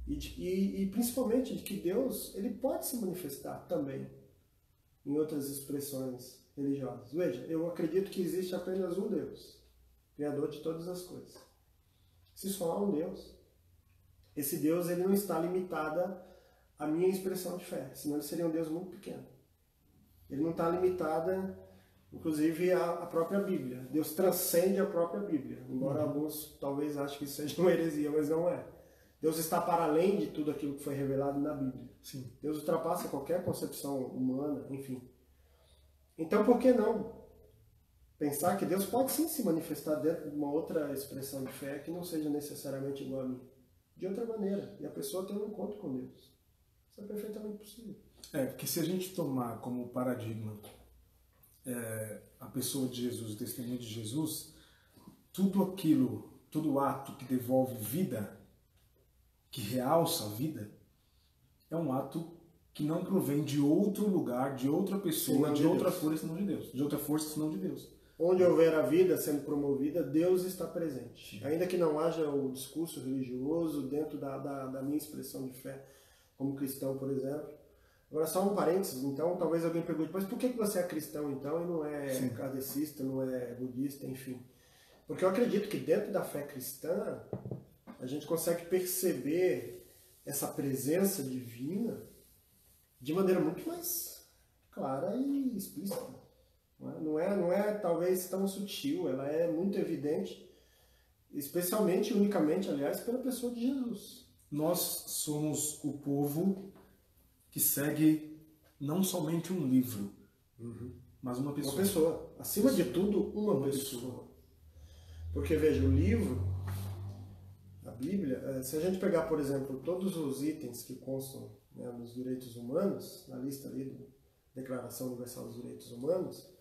e principalmente de que Deus ele pode se manifestar também em outras expressões religiosas. Veja, eu acredito que existe apenas um Deus, Criador de todas as coisas. Se só há um Deus, esse Deus ele não está limitado à minha expressão de fé, senão ele seria um Deus muito pequeno. Ele não está limitado, inclusive, à própria Bíblia. Deus transcende a própria Bíblia, embora alguns talvez achem que isso seja uma heresia, mas não é. Deus está para além de tudo aquilo que foi revelado na Bíblia. Sim. Deus ultrapassa qualquer concepção humana, enfim. Então, por que não pensar que Deus pode sim se manifestar dentro de uma outra expressão de fé que não seja necessariamente igual a mim? De outra maneira, e a pessoa tem um encontro com Deus. Isso é perfeitamente possível. Porque se a gente tomar como paradigma a pessoa de Jesus, o testemunho de Jesus, todo ato que devolve vida, que realça a vida, é um ato que não provém de outro lugar, de outra pessoa, de outra força senão de Deus. De outra força senão de Deus. Onde houver a vida sendo promovida, Deus está presente. Sim. Ainda que não haja o discurso religioso dentro da minha expressão de fé, como cristão, por exemplo. Agora, só um parênteses, então, talvez alguém pergunte, mas por que você é cristão, então, e não é kardecista, não é budista, enfim? Porque eu acredito que dentro da fé cristã, a gente consegue perceber essa presença divina de maneira muito mais clara e explícita. Não é talvez tão sutil, ela é muito evidente, especialmente, unicamente, aliás, pela pessoa de Jesus. Nós somos o povo que segue não somente um livro, mas uma pessoa. Uma pessoa. Acima de tudo, uma pessoa. Porque, veja, o livro, a Bíblia, se a gente pegar, por exemplo, todos os itens que constam nos direitos humanos, na lista ali da Declaração Universal dos Direitos Humanos,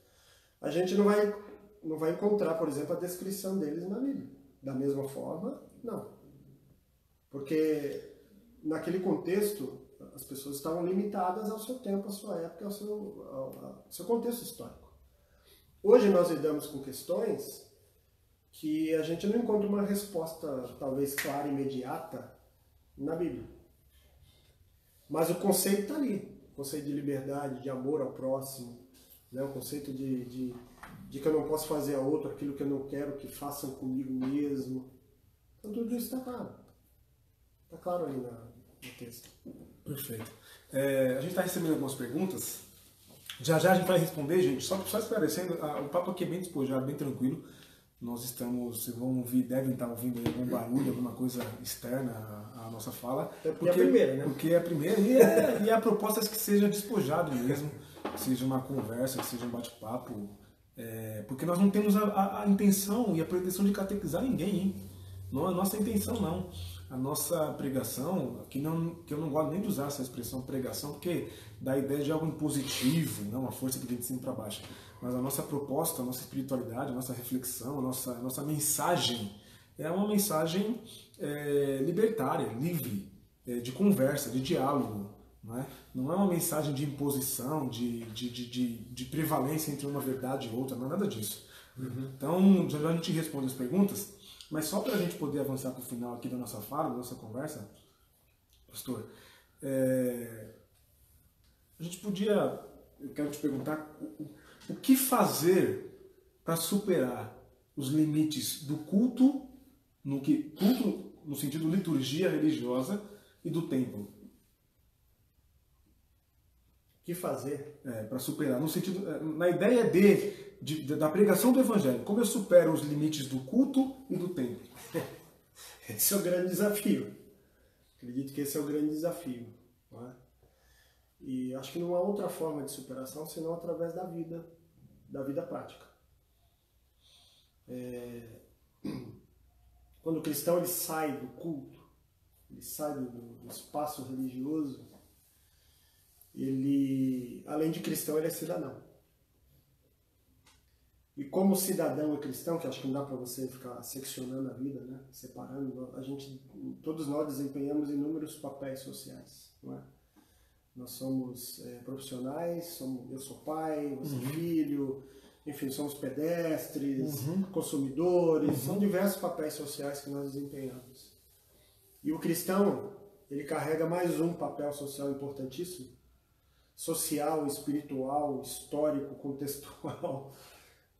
a gente não vai encontrar, por exemplo, a descrição deles na Bíblia. Da mesma forma, não. Porque naquele contexto, as pessoas estavam limitadas ao seu tempo, à sua época, ao seu contexto histórico. Hoje nós lidamos com questões que a gente não encontra uma resposta, talvez clara e imediata, na Bíblia. Mas o conceito está ali. O conceito de liberdade, de amor ao próximo, o conceito de que eu não posso fazer a outro aquilo que eu não quero que façam comigo mesmo. Então tudo isso está claro. Está claro aí no texto. Perfeito. A gente está recebendo algumas perguntas. Já a gente vai responder, gente. Só esclarecendo, o papo aqui é bem despojado, bem tranquilo. Nós estamos, vocês vão ouvir, devem estar ouvindo aí algum barulho, alguma coisa externa à nossa fala. Porque é a primeira, né? Porque é a primeira e a proposta é que seja despojado mesmo, que seja uma conversa, que seja um bate-papo. Porque nós não temos a intenção e a pretensão de catequizar ninguém, hein? Não é a nossa intenção, não. A nossa pregação, que eu não gosto nem de usar essa expressão pregação, porque dá a ideia de algo impositivo, não, uma força que vem de cima para baixo. Mas a nossa proposta, a nossa espiritualidade, a nossa reflexão, a nossa mensagem é uma mensagem libertária, livre, de conversa, de diálogo. Não é uma mensagem de imposição, de prevalência entre uma verdade e outra, não é nada disso. Então, já a gente responde as perguntas, mas só para a gente poder avançar para o final aqui da nossa fala, da nossa conversa, pastor, a gente podia, eu quero te perguntar, o que fazer para superar os limites do culto no sentido liturgia religiosa e do templo? O que fazer? Para superar, no sentido, na ideia da pregação do Evangelho, como eu supero os limites do culto e do templo? Esse é o grande desafio. Acredito que esse é o grande desafio. Não é? E acho que não há outra forma de superação senão através da vida prática. Quando o cristão ele sai do culto, ele sai do espaço religioso, ele, além de cristão, ele é cidadão. E como cidadão e cristão, que acho que não dá para você ficar seccionando a vida, né? Separando, todos nós desempenhamos inúmeros papéis sociais, não é? Nós somos profissionais, eu sou pai, você é filho, enfim, somos pedestres, consumidores, são diversos papéis sociais que nós desempenhamos. E o cristão, ele carrega mais um papel social importantíssimo, social, espiritual, histórico, contextual,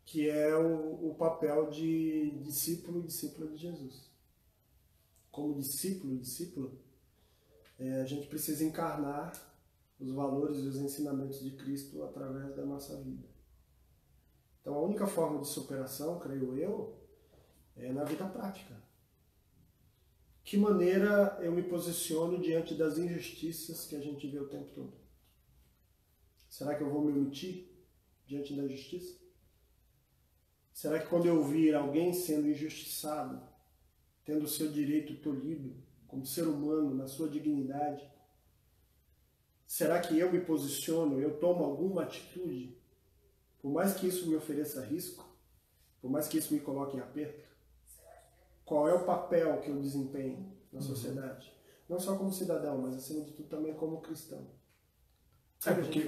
que é o papel de discípulo e discípula de Jesus. Como discípulo e discípula, a gente precisa encarnar os valores e os ensinamentos de Cristo através da nossa vida. Então a única forma de superação, creio eu, é na vida prática. Que maneira eu me posiciono diante das injustiças que a gente vê o tempo todo? Será que eu vou me omitir diante da justiça? Será que quando eu vir alguém sendo injustiçado, tendo o seu direito tolhido, como ser humano, na sua dignidade, será que eu me posiciono, eu tomo alguma atitude, por mais que isso me ofereça risco, por mais que isso me coloque em aperto? Qual é o papel que eu desempenho na sociedade? Não só como cidadão, mas acima de tudo também como cristão.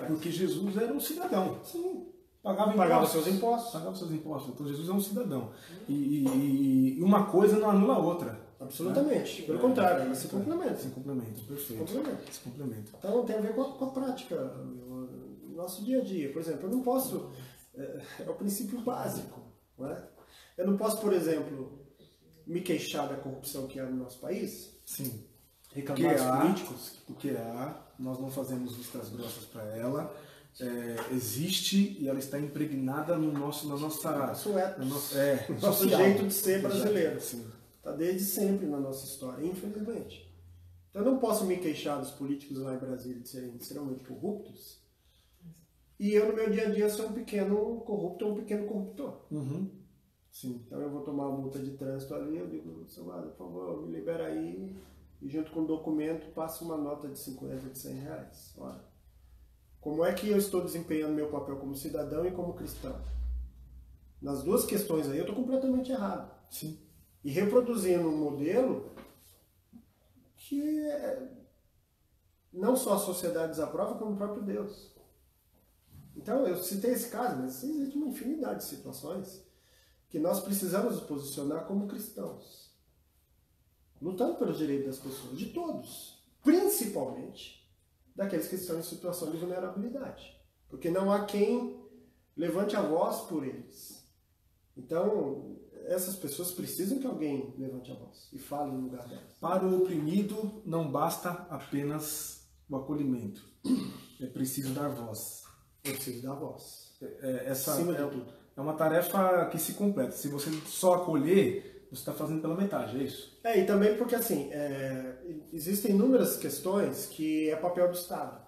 Porque Jesus era um cidadão. Sim. Pagava seus impostos. Pagava seus impostos. Então Jesus é um cidadão. E uma coisa não anula a outra. Absolutamente. Né? Pelo contrário, elas se complementam. Se complementam, perfeito. Se complementam. Então tem a ver com a prática, o nosso dia a dia. Por exemplo, eu não posso... É o princípio básico. Não é? Eu não posso, por exemplo, me queixar da corrupção que há no nosso país. Sim. Reclamar dos políticos. Porque nós não fazemos vistas grossas para ela. Existe e ela está impregnada no nosso jeito de ser brasileiro. Está desde sempre na nossa história, infelizmente. Então eu não posso me queixar dos políticos lá em Brasília de serem extremamente corruptos e eu no meu dia a dia sou um pequeno corrupto ou um pequeno corruptor. Sim. Então eu vou tomar uma multa de trânsito ali, eu digo, seu guarda, por favor, me libera aí, e junto com o documento passo uma nota de 50, de 100 reais. Olha, como é que eu estou desempenhando meu papel como cidadão e como cristão? Nas duas questões aí eu estou completamente errado. Sim. E reproduzindo um modelo que não só a sociedade desaprova, como o próprio Deus. Então eu citei esse caso, mas existe uma infinidade de situações que nós precisamos nos posicionar como cristãos. Lutando pelos direitos das pessoas, de todos. Principalmente daqueles que estão em situação de vulnerabilidade. Porque não há quem levante a voz por eles. Então, essas pessoas precisam que alguém levante a voz e fale no lugar delas. Para o oprimido, não basta apenas o acolhimento. É preciso dar voz. É preciso dar voz. Acima de tudo. é uma tarefa que se completa. Se você só acolher, você está fazendo pela metade, é isso? E também porque, assim, existem inúmeras questões que é papel do Estado.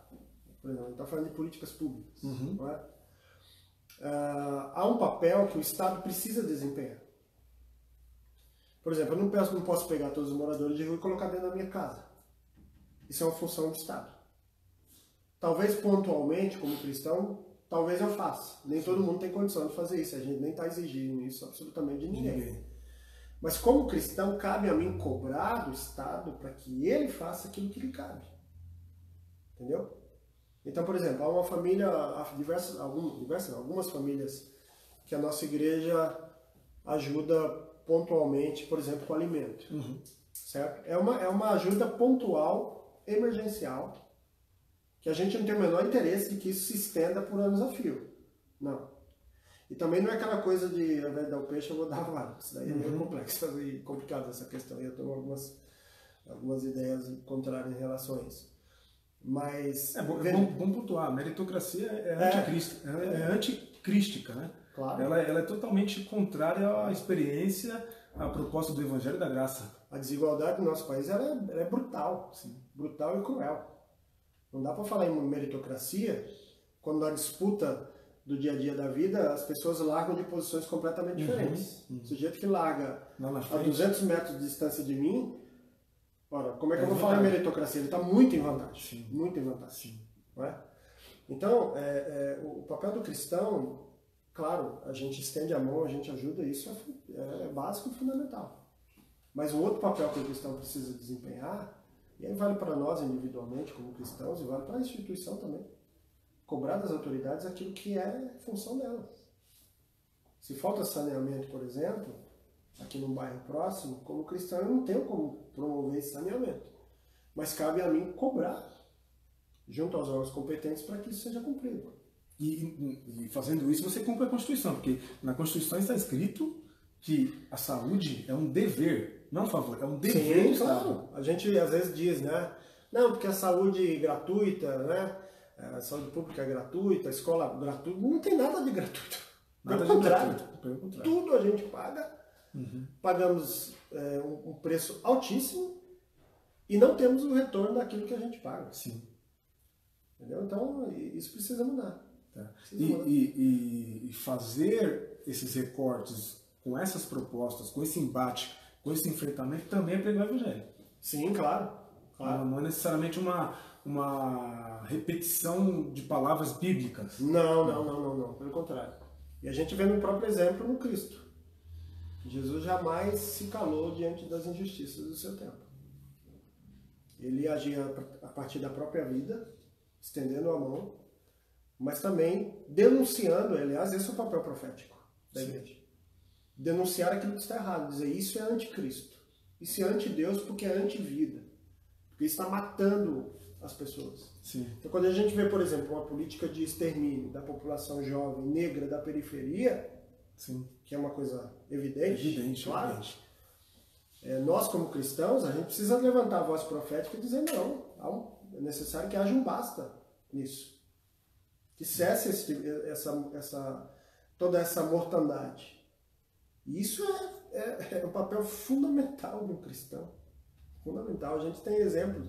Por exemplo, a gente está falando de políticas públicas, não é? Há um papel que o Estado precisa desempenhar. Por exemplo, eu não posso pegar todos os moradores de rua e colocar dentro da minha casa. Isso é uma função do Estado. Talvez pontualmente, como cristão, talvez eu faça. Nem todo mundo tem condição de fazer isso. A gente nem está exigindo isso absolutamente de ninguém. Mas como cristão, cabe a mim cobrar do Estado para que ele faça aquilo que lhe cabe. Entendeu? Então, por exemplo, há uma família, algumas famílias que a nossa igreja ajuda pontualmente, por exemplo, com alimento. Certo? É uma ajuda pontual, emergencial, que a gente não tem o menor interesse de que isso se estenda por anos a fio. Não. E também não é aquela coisa de, ao invés de dar o peixe, eu vou dar a vara. Isso daí é meio complexo e complicado essa questão. E eu tenho algumas ideias contrárias em relação a isso. Mas... Vamos pontuar. A meritocracia é anticrística, né? Claro. Ela é totalmente contrária à experiência, à proposta do Evangelho e da Graça. A desigualdade no nosso país ela é brutal. Sim. Brutal e cruel. Não dá para falar em meritocracia quando na disputa do dia a dia da vida as pessoas largam de posições completamente diferentes. O sujeito que larga a 200 metros de distância de mim, ora, como é que eu vou falar em meritocracia? Ele está muito em vantagem. Sim. Muito em vantagem. Não é? Então, o papel do cristão, claro, a gente estende a mão, a gente ajuda, isso é básico e fundamental. Mas o outro papel que o cristão precisa desempenhar, e aí vale para nós individualmente, como cristãos, e vale para a instituição também, cobrar das autoridades aquilo que é função delas. Se falta saneamento, por exemplo, aqui num bairro próximo, como cristão eu não tenho como promover esse saneamento. Mas cabe a mim cobrar, junto aos órgãos competentes, para que isso seja cumprido. E fazendo isso você cumpre a Constituição, porque na Constituição está escrito que a saúde é um dever, não um favor, é um dever. Sim, claro. A gente às vezes diz, né? Não, porque a saúde gratuita, né? A saúde pública é gratuita, a escola gratuita, não tem nada de gratuito. Pelo contrário, tudo a gente paga, pagamos um preço altíssimo e não temos o retorno daquilo que a gente paga. Sim. Entendeu? Então, isso precisa mudar. Tá. E fazer esses recortes com essas propostas, com esse embate, com esse enfrentamento, também é pregar o Evangelho. Sim, claro. Não é necessariamente uma repetição de palavras bíblicas. Não. Pelo contrário. E a gente vê no próprio exemplo no Cristo. Jesus jamais se calou diante das injustiças do seu tempo. Ele agia a partir da própria vida, estendendo a mão, mas também denunciando, aliás, esse é o papel profético da igreja. Denunciar aquilo que está errado, dizer isso é anticristo, isso é anti-Deus porque é anti-vida, porque está matando as pessoas. Sim. Então, quando a gente vê, por exemplo, uma política de extermínio da população jovem negra da periferia, sim, que é uma coisa evidente, claro. Nós, como cristãos, a gente precisa levantar a voz profética e dizer não, é necessário que haja um basta nisso. Que cesse toda essa mortandade. E isso é um papel fundamental do cristão. Fundamental. A gente tem exemplos,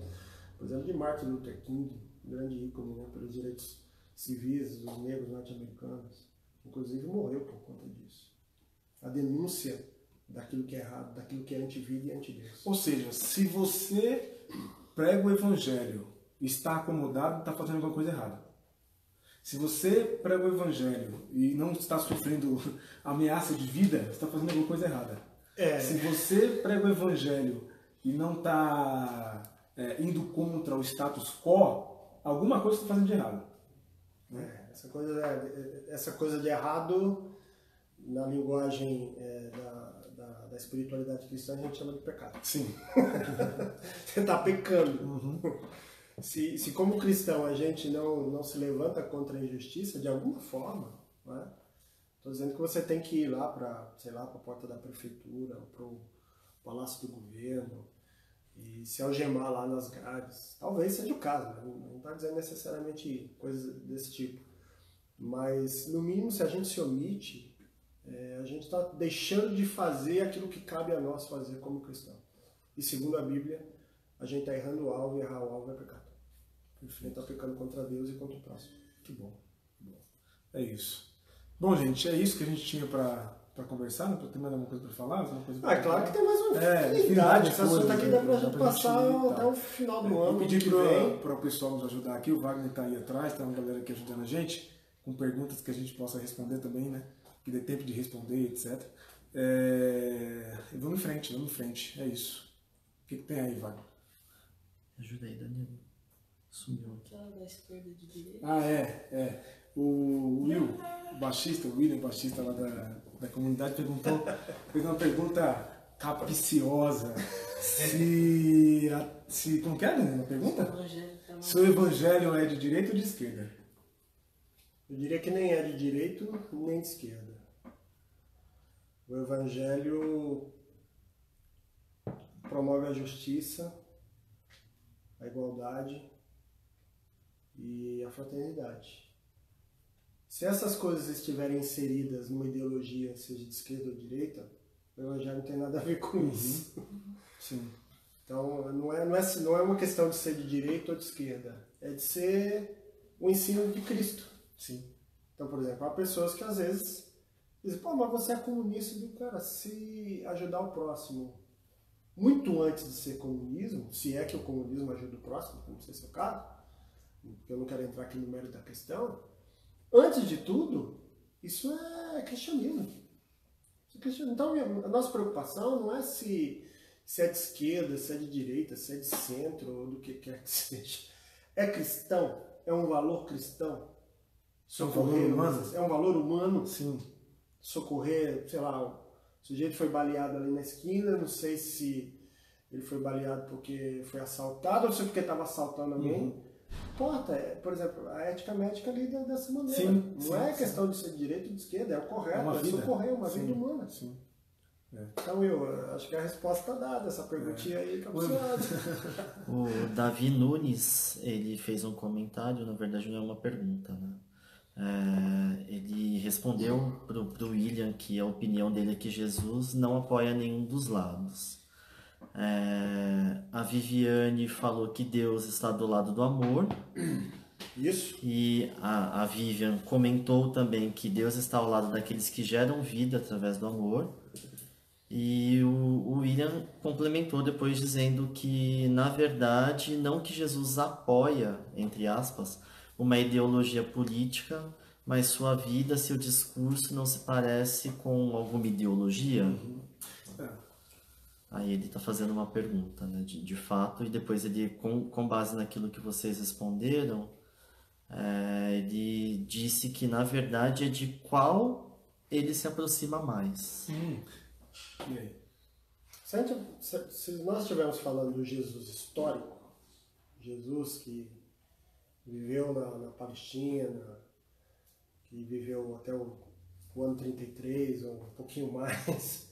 por exemplo, de Martin Luther King, um grande ícone, né, pelos direitos civis dos negros norte-americanos. Inclusive morreu por conta disso. A denúncia daquilo que é errado, daquilo que é antivida e antideus. Ou seja, se você prega o Evangelho e está acomodado, está fazendo alguma coisa errada. Se você prega o Evangelho e não está sofrendo ameaça de vida, você está fazendo alguma coisa errada. Se você prega o Evangelho e não está indo contra o status quo, alguma coisa você está fazendo de errado. Essa coisa de errado, na linguagem da espiritualidade cristã, a gente chama de pecado. Sim. Você está pecando. Se como cristão a gente não se levanta contra a injustiça, de alguma forma, né? Estou dizendo que você tem que ir lá para, sei lá, para a porta da prefeitura, para o palácio do governo, e se algemar lá nas grades. Talvez seja o caso, né? Não está dizendo necessariamente coisas desse tipo. Mas, no mínimo, se a gente se omite, A gente está deixando de fazer aquilo que cabe a nós fazer como cristão. E segundo a Bíblia, a gente está errando o alvo, e errar o alvo é pecado. A gente está pecando contra Deus e contra o próximo. Que bom. É isso. Bom, gente, é isso que a gente tinha para conversar, né? Tem mais alguma coisa para falar? Claro que tem mais uma infinidade. Esse assunto aqui dá para a gente passar até o final do ano. Eu pedi para o pessoal nos ajudar aqui, o Wagner está aí atrás, tem uma galera aqui ajudando a gente, com perguntas que a gente possa responder também, né? Que dê tempo de responder, etc. E vamos em frente, é isso. O que tem aí, Wagner? Ajuda aí, Danilo. Sumiu aqui. Aquela da esquerda de direita. O William, baixista lá da comunidade, fez uma pergunta capciosa. Como que é, Danilo, a pergunta? Se o evangelho é de direita ou de esquerda? Eu diria que nem é de direita nem de esquerda. O evangelho promove a justiça, a igualdade e a fraternidade. Se essas coisas estiverem inseridas numa ideologia, seja de esquerda ou de direita, o evangelho não tem nada a ver com isso. Sim. Então, não é uma questão de ser de direita ou de esquerda, é de ser o ensino de Cristo. Sim. Então, por exemplo, há pessoas que às vezes dizem, mas você é comunista, do cara, se ajudar o próximo muito antes de ser comunismo, se é que o comunismo ajuda o próximo, não sei se é o caso, porque eu não quero entrar aqui no mérito da questão, antes de tudo, isso é cristianismo. Então, a nossa preocupação não é se é de esquerda, se é de direita, se é de centro, ou do que quer que seja. É cristão? É um valor cristão? Socorrer, é um valor humano? Sim. Socorrer, sei lá, o sujeito foi baleado ali na esquina, não sei se ele foi baleado porque foi assaltado ou se porque estava assaltando alguém. Importa, por exemplo, a ética médica lida dessa maneira. Sim, não é questão de ser de direita ou de esquerda, é o correto, é socorrer uma vida humana. Sim. Então eu acho que a resposta está dada, essa perguntinha aí capciosa. O Davi Nunes, ele fez um comentário, na verdade não é uma pergunta, né? Ele respondeu pro William que a opinião dele é que Jesus não apoia nenhum dos lados. A Viviane falou que Deus está do lado do amor. Isso. E a Vivian comentou também que Deus está ao lado daqueles que geram vida através do amor. E o William complementou depois dizendo que, na verdade, não que Jesus apoia, entre aspas, uma ideologia política, mas sua vida, seu discurso não se parece com alguma ideologia. Aí ele está fazendo uma pergunta, né, de fato, e depois ele, com base naquilo que vocês responderam, ele disse que, na verdade, é de qual ele se aproxima mais. E aí? Se nós estivermos falando do Jesus histórico, Jesus que viveu na Palestina, que viveu até o ano 33, ou um pouquinho mais,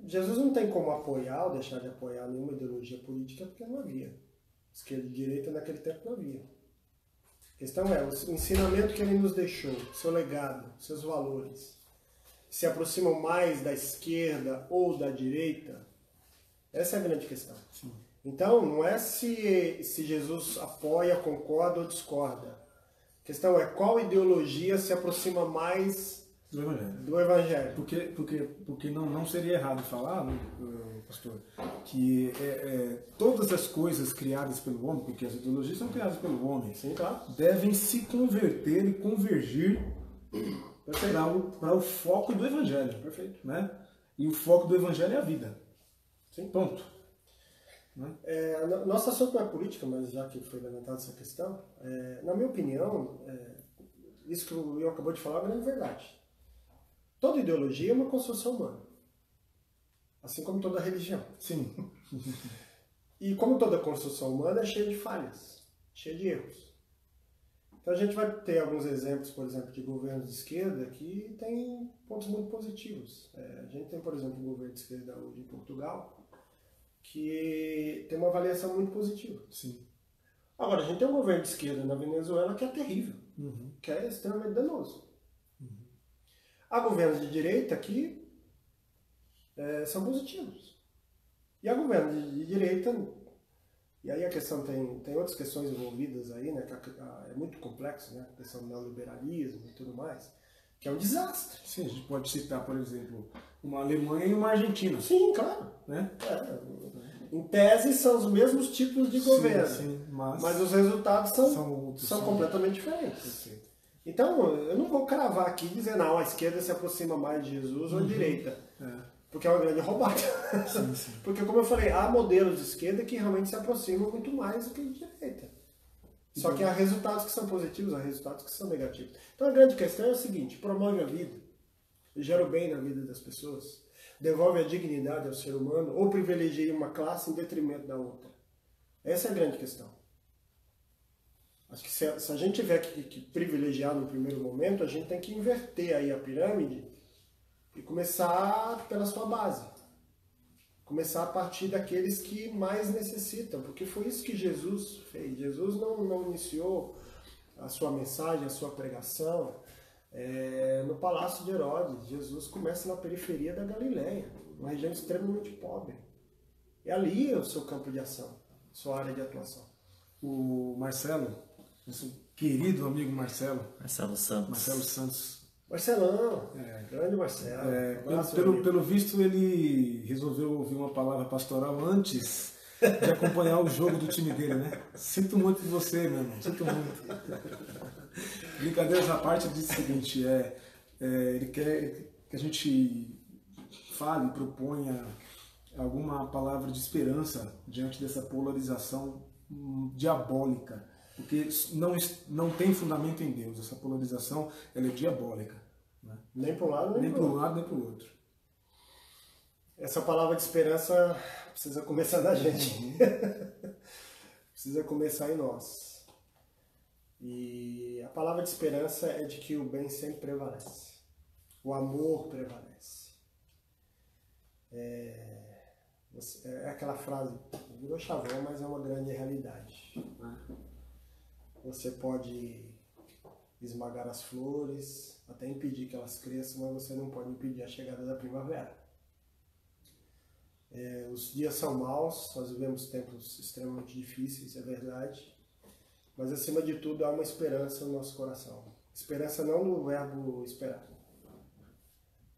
Jesus não tem como apoiar ou deixar de apoiar nenhuma ideologia política, porque não havia. Esquerda e direita naquele tempo não havia. A questão é, o ensinamento que ele nos deixou, seu legado, seus valores, se aproximam mais da esquerda ou da direita? Essa é a grande questão. Sim. Então, não é se Jesus apoia, concorda ou discorda. A questão é qual ideologia se aproxima mais do Evangelho. Porque não seria errado falar, né, pastor, que todas as coisas criadas pelo homem, porque as ideologias são criadas pelo homem, sim, claro, devem se converter e convergir para o foco do Evangelho. Perfeito. Né? E o foco do Evangelho é a vida. Sim. Ponto. Né? Nosso assunto não é política, mas já que foi levantada essa questão, na minha opinião, isso que o Will acabou de falar é uma grande verdade. Toda ideologia é uma construção humana. Assim como toda religião. Sim. E como toda construção humana é cheia de falhas, cheia de erros. Então a gente vai ter alguns exemplos, por exemplo, de governos de esquerda que têm pontos muito positivos. A gente tem, por exemplo, um governo de esquerda hoje em Portugal que tem uma avaliação muito positiva. Sim. Agora, a gente tem um governo de esquerda na Venezuela que é terrível, que é extremamente danoso. Há governos de direita que são positivos. E há governos de direita, e aí a questão tem outras questões envolvidas aí, né, que é muito complexo, né, a questão do neoliberalismo e tudo mais, que é um desastre. Sim, a gente pode citar, por exemplo, uma Alemanha e uma Argentina. Sim, claro. Né? Em tese são os mesmos tipos de governo, sim, mas os resultados são completamente diferentes. Perfeito. Então, eu não vou cravar aqui e dizer, não, a esquerda se aproxima mais de Jesus ou a direita. Porque é uma grande roubada. Sim, sim. Porque, como eu falei, há modelos de esquerda que realmente se aproximam muito mais do que de direita. Só que há resultados que são positivos, há resultados que são negativos. Então, a grande questão é o seguinte: promove a vida, gera o bem na vida das pessoas, devolve a dignidade ao ser humano ou privilegia uma classe em detrimento da outra? Essa é a grande questão. Acho que se a gente tiver que privilegiar no primeiro momento, a gente tem que inverter aí a pirâmide e começar pela sua base. Começar a partir daqueles que mais necessitam, porque foi isso que Jesus fez. Jesus não iniciou a sua mensagem, a sua pregação no Palácio de Herodes. Jesus começa na periferia da Galileia, uma região extremamente pobre. É ali o seu campo de ação, sua área de atuação. O Marcelo, nosso querido amigo Marcelo Santos. Marcelão, grande Marcelo. Pelo visto, ele resolveu ouvir uma palavra pastoral antes de acompanhar o jogo do time dele, né? Sinto muito de você, meu irmão, sinto muito. Brincadeiras à parte, diz o seguinte, ele quer que a gente fale, proponha alguma palavra de esperança diante dessa polarização diabólica. Porque não tem fundamento em Deus. Essa polarização ela é diabólica. Né? Nem para um lado, nem para um lado, nem para o outro. Essa palavra de esperança precisa começar da gente. Precisa começar em nós. E a palavra de esperança é de que o bem sempre prevalece. O amor prevalece. É aquela frase, virou chavão, mas é uma grande realidade. Né? Você pode esmagar as flores, até impedir que elas cresçam, mas você não pode impedir a chegada da primavera. Os dias são maus, nós vivemos tempos extremamente difíceis, é verdade, mas acima de tudo há uma esperança no nosso coração. Esperança não no verbo esperar.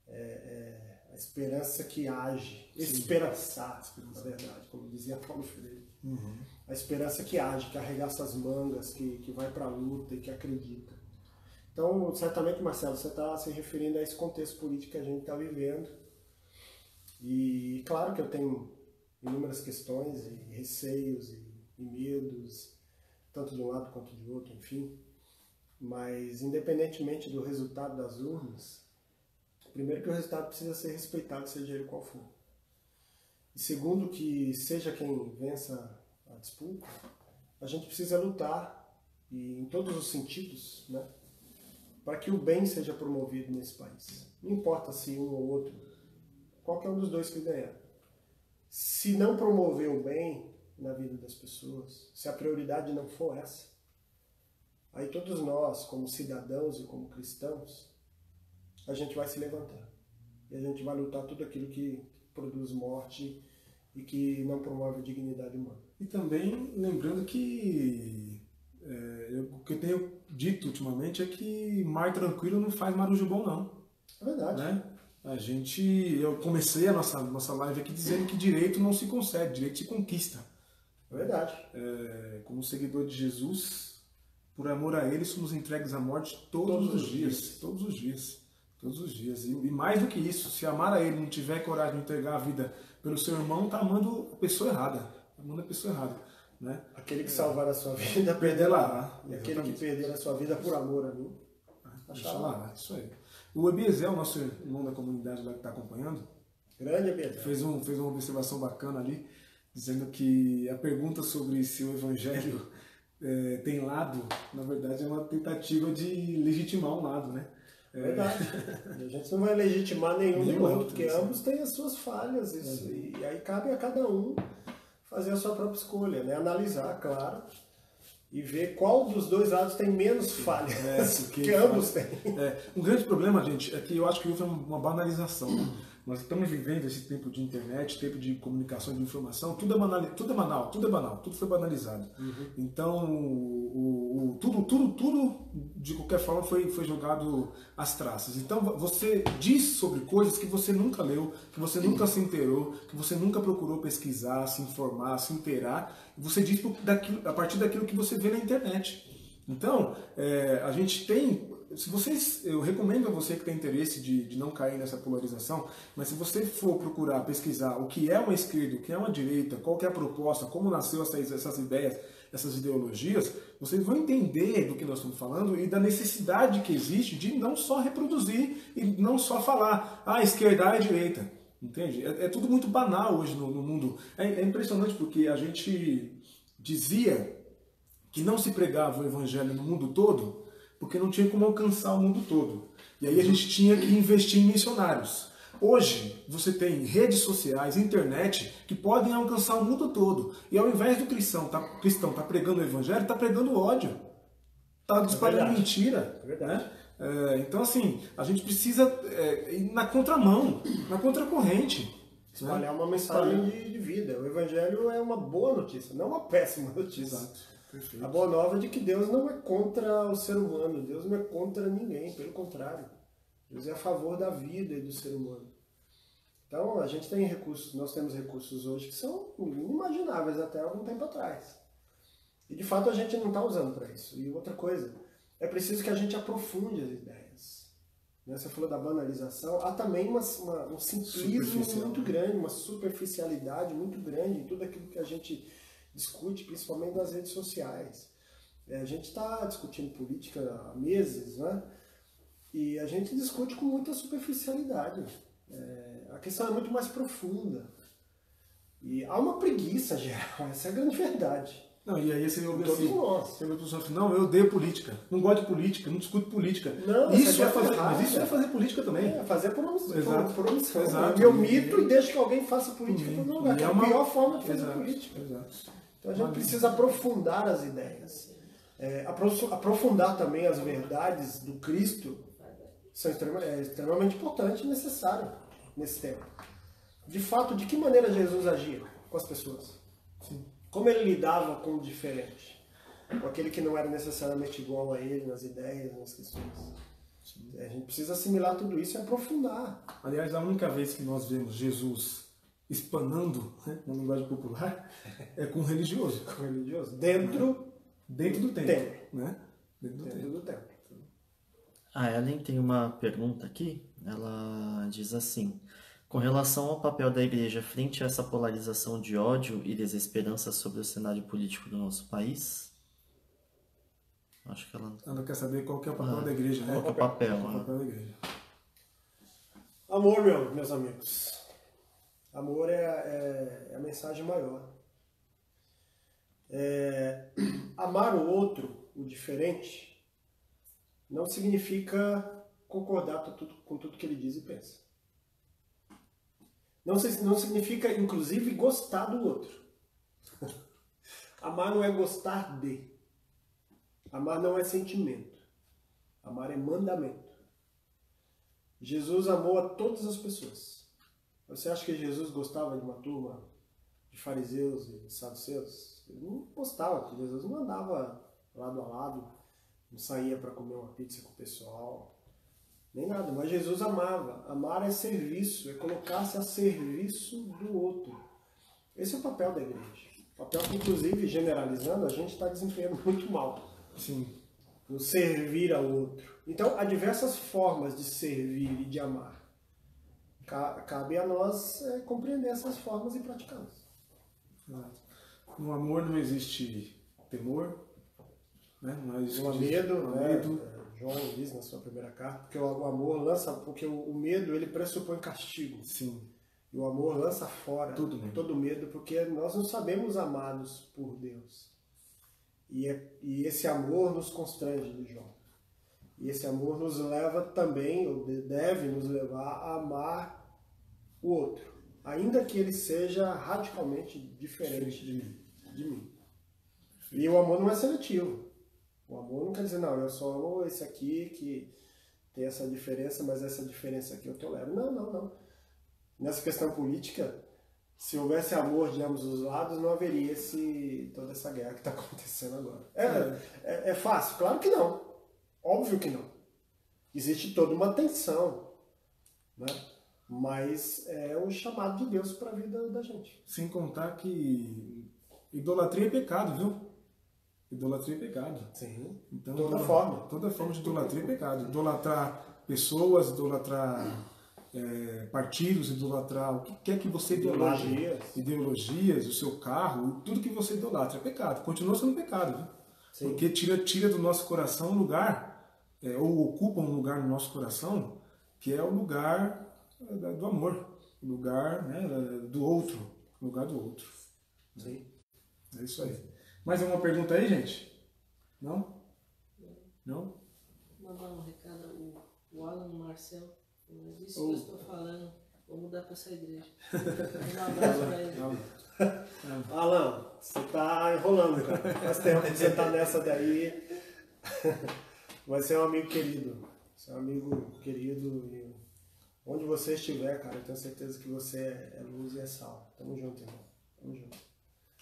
A esperança que age, esperançar, na verdade, como dizia Paulo Freire. A esperança que age, que arregaça as mangas, que vai para a luta e que acredita. Então, certamente, Marcelo, você está se referindo a esse contexto político que a gente está vivendo. E claro que eu tenho inúmeras questões e receios e medos, tanto de um lado quanto de outro, enfim. Mas, independentemente do resultado das urnas, primeiro que o resultado precisa ser respeitado, seja ele qual for. E segundo que seja quem vença a disputa, a gente precisa lutar, e em todos os sentidos, né, para que o bem seja promovido nesse país. Não importa se um ou outro, qualquer um dos dois que ganhar. Se não promover o bem na vida das pessoas, se a prioridade não for essa, aí todos nós, como cidadãos e como cristãos, a gente vai se levantar. E a gente vai lutar tudo aquilo que produz morte e que não promove a dignidade humana. E também lembrando que o que eu tenho dito ultimamente é que mar tranquilo não faz marujo bom, não. É verdade. Né? Eu comecei a nossa live aqui dizendo que direito não se concede, direito se conquista. É verdade. Como seguidor de Jesus, por amor a ele, somos entregues à morte todos os dias. Todos os dias. Todos os dias. E mais do que isso, se amar a ele e não tiver coragem de entregar a vida pelo seu irmão, está amando a pessoa errada. Está amando a pessoa errada. Né? Aquele que salvar a sua vida, perderá. E aquele que perder a sua vida por amor a mim, achará. Isso aí. O Ebiesel, nosso irmão da comunidade lá que está acompanhando, grande Ebiesel, fez uma observação bacana ali, dizendo que a pergunta sobre se o evangelho tem lado, na verdade é uma tentativa de legitimar um lado, né? Verdade. E a gente não vai legitimar nenhum nem outro, porque ambos têm as suas falhas. E aí cabe a cada um fazer a sua própria escolha, né? Analisar, claro, e ver qual dos dois lados tem menos falhas, que ambos têm. Um grande problema, gente, é que eu acho que houve uma banalização. Nós estamos vivendo esse tempo de internet, tempo de comunicação, de informação, tudo é banal, tudo foi banalizado. Então, tudo de qualquer forma foi jogado às traças. Então, você diz sobre coisas que você nunca leu, que você nunca se inteirou, que você nunca procurou pesquisar, se informar, se inteirar, e você diz a partir daquilo que você vê na internet. Então, a gente tem... eu recomendo a você que tem interesse de não cair nessa polarização, mas se você for procurar pesquisar o que é uma esquerda, o que é uma direita, qual que é a proposta, como nasceu essas ideias, essas ideologias, vocês vão entender do que nós estamos falando e da necessidade que existe de não só reproduzir e não só falar, esquerda é direita. Entende? É tudo muito banal hoje no mundo. É impressionante porque a gente dizia que não se pregava o evangelho no mundo todo porque não tinha como alcançar o mundo todo. E aí a gente tinha que investir em missionários. Hoje, você tem redes sociais, internet, que podem alcançar o mundo todo. E ao invés do cristão tá pregando o evangelho, está pregando ódio. Está espalhando mentira. É verdade. Então, assim, a gente precisa ir na contramão, na contracorrente. Espalhar uma mensagem de vida. O evangelho é uma boa notícia, não uma péssima notícia. Exato. Perfeito. A boa nova é de que Deus não é contra o ser humano, Deus não é contra ninguém, pelo contrário. Deus é a favor da vida e do ser humano. Então, a gente tem recursos, nós temos recursos hoje que são inimagináveis até algum tempo atrás. E, de fato, a gente não está usando para isso. E outra coisa, é preciso que a gente aprofunde as ideias. Você falou da banalização, há também um simplismo muito grande, uma superficialidade muito grande em tudo aquilo que a gente discute, principalmente nas redes sociais. A gente está discutindo política há meses, né? E a gente discute com muita superficialidade. A questão é muito mais profunda. E há uma preguiça geral, essa é a grande verdade. Não, e aí você ouve Todos assim, nós. não, eu odeio política, não gosto de política, não discuto política. Não, isso mas isso é fazer política também. Fazer por omissão. Exato. Por omissão. Exato. Eu mito e deixo que alguém faça política por meu lugar. Que é a pior forma de fazer política. Exato. Então a gente precisa aprofundar as ideias. Aprofundar também as verdades do Cristo são extremamente importante e necessário nesse tempo. De fato, de que maneira Jesus agia com as pessoas? Sim. Como ele lidava com o diferente? Com aquele que não era necessariamente igual a ele nas ideias, nas questões. Sim. A gente precisa assimilar tudo isso e aprofundar. Aliás, a única vez que nós vemos Jesus espanando, né, na linguagem popular, é com o religioso. Com o religioso? Dentro do templo. Né? Dentro do templo. A Ellen tem uma pergunta aqui. Ela diz assim: com relação ao papel da igreja frente a essa polarização de ódio e desesperança sobre o cenário político do nosso país? Acho que ela quer saber qual que é o papel da igreja, né? Qual que é o papel? Qual é o papel da igreja? Amor, meus amigos. Amor é a mensagem maior. Amar o outro, o diferente, não significa concordar com tudo que ele diz e pensa. Não significa, inclusive, gostar do outro. Amar não é gostar de. Amar não é sentimento. Amar é mandamento. Jesus amou a todas as pessoas. Você acha que Jesus gostava de uma turma de fariseus e saduceus? Ele não gostava, porque Jesus não andava lado a lado, não saía para comer uma pizza com o pessoal, nem nada. Mas Jesus amava. Amar é serviço, é colocar-se a serviço do outro. Esse é o papel da igreja. O papel que, inclusive, generalizando, a gente está desempenhando muito mal. Sim. No servir ao outro. Então, há diversas formas de servir e de amar. Cabe a nós compreender essas formas e praticá-las. No amor não existe temor, né? Não existe medo. João diz na sua primeira carta, porque o amor lança, porque o medo ele pressupõe castigo. Sim. E o amor lança fora todo medo, porque nós não sabemos amados por Deus. E esse amor nos constrange, diz João. E esse amor nos leva também, ou deve nos levar a amar o outro, ainda que ele seja radicalmente diferente de mim. E o amor não é seletivo. O amor não quer dizer, não, eu só amo esse aqui que tem essa diferença, mas essa diferença aqui eu tolero. Não, não, não. Nessa questão política, se houvesse amor de ambos os lados, não haveria toda essa guerra que está acontecendo agora. É fácil? Claro que não. Óbvio que não. Existe toda uma tensão, né? Mas é o chamado de Deus para a vida da gente. Sem contar que idolatria é pecado, viu? Idolatria é pecado. Sim. Então, toda forma. Toda forma de idolatria é pecado. Idolatrar pessoas, idolatrar partidos, idolatrar o que quer que você idolatre. Ideologias, o seu carro, tudo que você idolatra é pecado. Continua sendo pecado, viu? Sim. Porque tira do nosso coração um lugar, ou ocupa um lugar no nosso coração, que é o lugar do amor, o lugar, né, do outro, o lugar do outro. Sim. É isso aí. Mais alguma pergunta aí, gente? Não? Não? Mandar um recado, o Alan Marcel, disso que eu estou falando, vou mudar para essa igreja. Um abraço para ele. Alan, você tá enrolando, cara. Faz tempo que você tá nessa daí. Vai ser um amigo querido. Você é um amigo querido e onde você estiver, cara, eu tenho certeza que você é luz e é sal. Tamo junto, irmão. Tamo junto.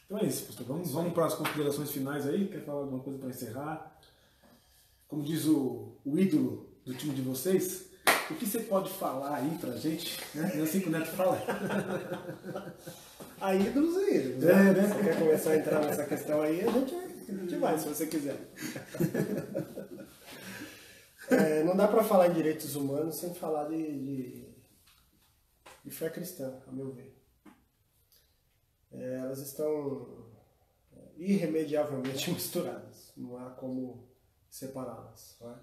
Então é isso, pastor. Vamos para as considerações finais aí. Quer falar alguma coisa para encerrar? Como diz o ídolo do time de vocês, o que você pode falar aí pra gente? Né? É assim que o Neto fala. A ídolos é ídolos. Né? Você quer começar a entrar nessa questão aí, a gente vai, se você quiser. Não dá para falar em direitos humanos sem falar de fé cristã, a meu ver. Elas estão irremediavelmente misturadas, não há como separá-las. Não é?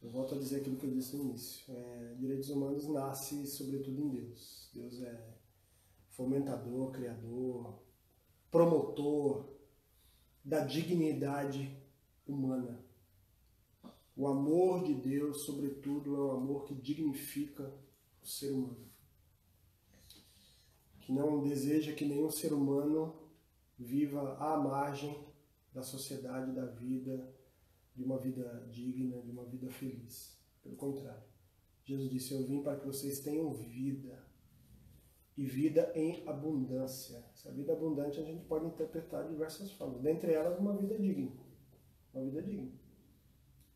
Eu volto a dizer aquilo que eu disse no início. Direitos humanos nasce sobretudo em Deus. Deus é fomentador, criador, promotor da dignidade humana. O amor de Deus, sobretudo, é um amor que dignifica o ser humano. Que não deseja que nenhum ser humano viva à margem da sociedade, da vida, de uma vida digna, de uma vida feliz. Pelo contrário. Jesus disse, eu vim para que vocês tenham vida. E vida em abundância. Essa vida abundante a gente pode interpretar de diversas formas. Dentre elas, uma vida digna. Uma vida digna.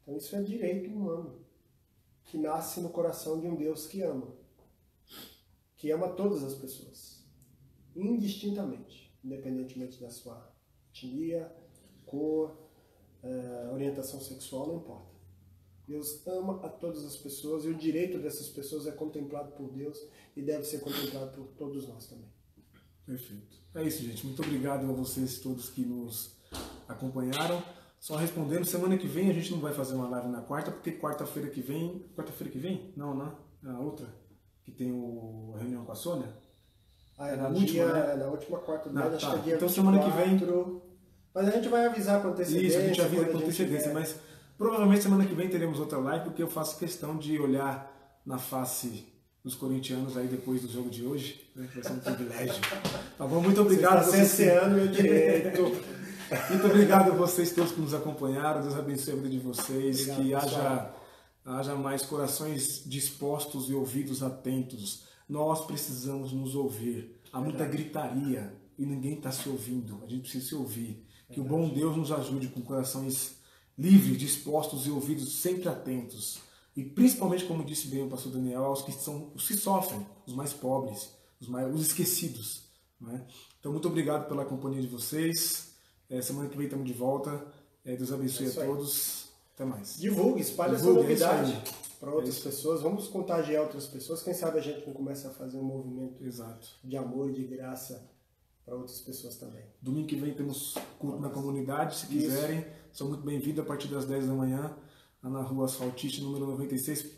Então isso é direito humano, que nasce no coração de um Deus que ama todas as pessoas, indistintamente, independentemente da sua etnia, cor, orientação sexual, não importa. Deus ama a todas as pessoas e o direito dessas pessoas é contemplado por Deus e deve ser contemplado por todos nós também. Perfeito. É isso, gente. Muito obrigado a vocês todos que nos acompanharam. Só respondendo, semana que vem a gente não vai fazer uma live na quarta, porque quarta-feira que vem... Quarta-feira que vem? Não, não. É a outra. Que tem a reunião com a Sônia. Na última, né? Na última quarta do mês, acho que é dia então semana que vem... Mas a gente vai avisar com antecedência. Isso, a gente avisa com antecedência, mas provavelmente semana que vem teremos outra live, porque eu faço questão de olhar na face dos corintianos aí depois do jogo de hoje, né? Que vai ser um privilégio. Tá bom? Muito obrigado. Você está cerceando meu direito. Muito obrigado a vocês todos que nos acompanharam. Deus abençoe a vida de vocês. Obrigado, que haja mais corações dispostos e ouvidos atentos. Nós precisamos nos ouvir. Há muita gritaria e ninguém está se ouvindo. A gente precisa se ouvir. Que o bom Deus nos ajude com corações livres, dispostos e ouvidos sempre atentos. E principalmente, como disse bem o pastor Daniel, aos que sofrem, os mais pobres, os esquecidos. Não é? Então, muito obrigado pela companhia de vocês. Semana que vem estamos de volta. Deus abençoe a todos. Até mais. Divulgue, espalhe essa novidade para outras pessoas. Vamos contagiar outras pessoas. Quem sabe a gente não começa a fazer um movimento de amor e de graça para outras pessoas também. Domingo que vem temos culto na comunidade. Se quiserem, são muito bem-vindos a partir das 10 da manhã, lá na rua Asfaltite, número 96,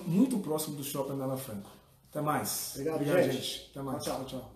muito próximo do Shopping Nela Franco. Até mais. Obrigado, gente. Até mais. Tchau, tchau.